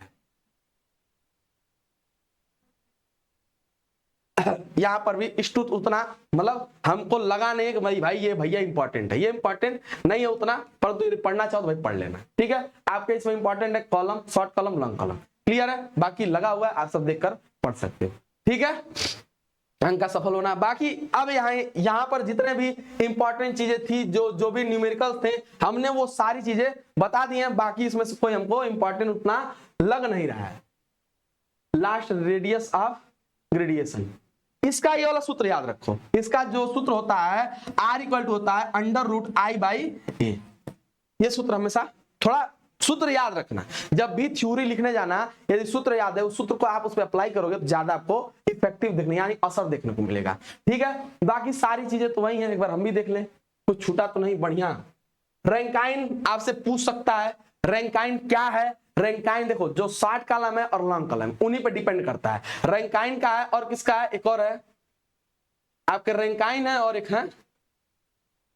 यहां पर भी स्टुट उतना मतलब हमको लगा नहीं कि भाई ये भैया इंपॉर्टेंट है, ये इंपॉर्टेंट नहीं है उतना, पर पढ़ना चाहो तो भाई पढ़ लेना। ठीक है, आपके इसमें इंपॉर्टेंट है column, short column, long column. Clear है? बाकी लगा हुआ है, आप सब देखकर पढ़ सकते हो। ठीक है, अंक का सफल होना। बाकी अब यहाँ पर जितने भी इंपॉर्टेंट चीजें थी, जो भी न्यूमेरिकल थे, हमने वो सारी चीजें बता दी हैं। बाकी इसमें से कोई हमको इंपॉर्टेंट उतना लग नहीं रहा है। लास्ट, रेडियस ऑफ ग्रेडिएशन, इसका ये वाला सूत्र याद रखो। इसका जो सूत्र होता है R इक्वल टू होता है √I/A। ये सूत्र हमेशा थोड़ा सूत्र याद रखना। जब भी थ्योरी लिखने जाना, यदि सूत्र याद है, उस सूत्र को आप उस पर अप्लाई करोगे तो ज्यादा आपको इफेक्टिव देखने यानी असर देखने को मिलेगा। ठीक है, बाकी सारी चीजें तो वही हैं, एक बार हम भी देख लें, कुछ छूटा तो नहीं। बढ़िया। रैंकाइन आपसे पूछ सकता है, रैंकाइन क्या है? रैंकाइन देखो, जो शॉर्ट कॉलम है और लॉन्ग कॉलम उन्हीं पर डिपेंड करता है। रैंकाइन का है और किसका है? एक और है आपके, रैंकाइन है और एक है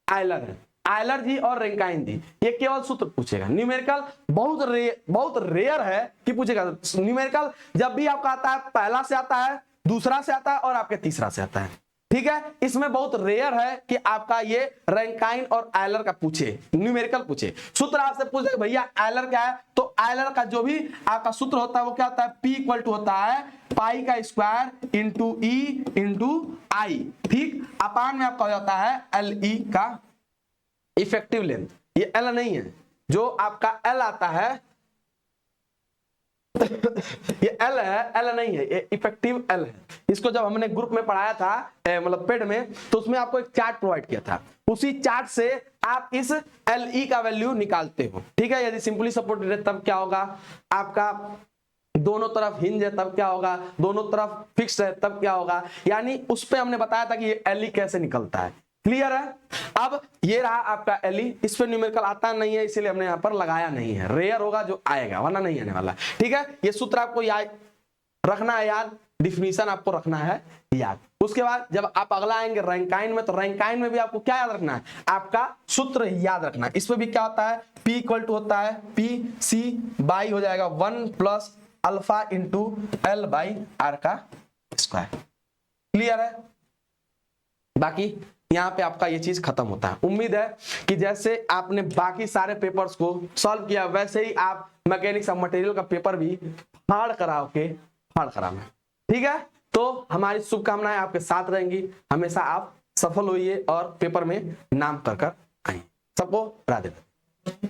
आयलर है। आयलर जी और रैंकाइन जी, ये केवल सूत्र पूछेगा। न्यूमेरिकल बहुत रेयर है कि पूछेगा। न्यूमेरिकल जब भी आपका आता है, पहला से आता है, दूसरा से आता है और आपके तीसरा से आता है। ठीक है, इसमें बहुत रेयर है कि आपका ये रैंकाइन और आयलर का पूछे, न्यूमेरिकल पूछे। सूत्र आपसे पूछे भैया आयलर क्या है, तो आयलर का जो भी आपका सूत्र होता है वो क्या होता है? P इक्वल टू होता है पाई का स्क्वायर इंटू E इंटू आई। ठीक, अपान में आपका हो जाता है LE का इफेक्टिव लेंथ। ये L नहीं है, जो आपका L आता है ये L है, L नहीं है, ये इफेक्टिव L है। इसको जब हमने ग्रुप में पढ़ाया था मतलब पेड में, तो उसमें आपको एक चार्ट प्रोवाइड किया था। उसी चार्ट से आप इस LE का वैल्यू निकालते हो। ठीक है, यदि सिंपली सपोर्टेड है तब क्या होगा? आपका दोनों तरफ हिंज है तब क्या होगा? दोनों तरफ फिक्स है तब क्या होगा? यानी उस पे हमने बताया था कि ये LE कैसे निकलता है। क्लियर है? अब ये रहा आपका LE। इस पे न्यूमेरिकल आता नहीं है, इसीलिए हमने यहाँ पर लगाया नहीं है। रेयर होगा जो आएगा, वरना नहीं आने वाला। ठीक है, ये सूत्र आपको याद रखना है, याद डिफिनीशन आपको रखना है याद। उसके बाद जब आप अगला आएंगे रैंकाइन में, तो रैंकाइन में भी आपको क्या याद रखना है? आपका सूत्र याद रखना है। इसमें भी क्या होता है? P इक्वल टू होता है PC बाई हो जाएगा 1 प्लस अल्फा इंटू L/R का स्क्वायर। क्लियर है? बाकी यहाँ पे आपका ये चीज खत्म होता है। उम्मीद है कि जैसे आपने बाकी सारे पेपर्स को सॉल्व किया, वैसे ही आप मैकेनिक्स ऑफ मटेरियल का पेपर भी फाड़ कराओ। ठीक है, तो हमारी शुभकामनाएं आपके साथ रहेंगी। हमेशा आप सफल होइए और पेपर में नाम कर आइए। सबको राधे राधे।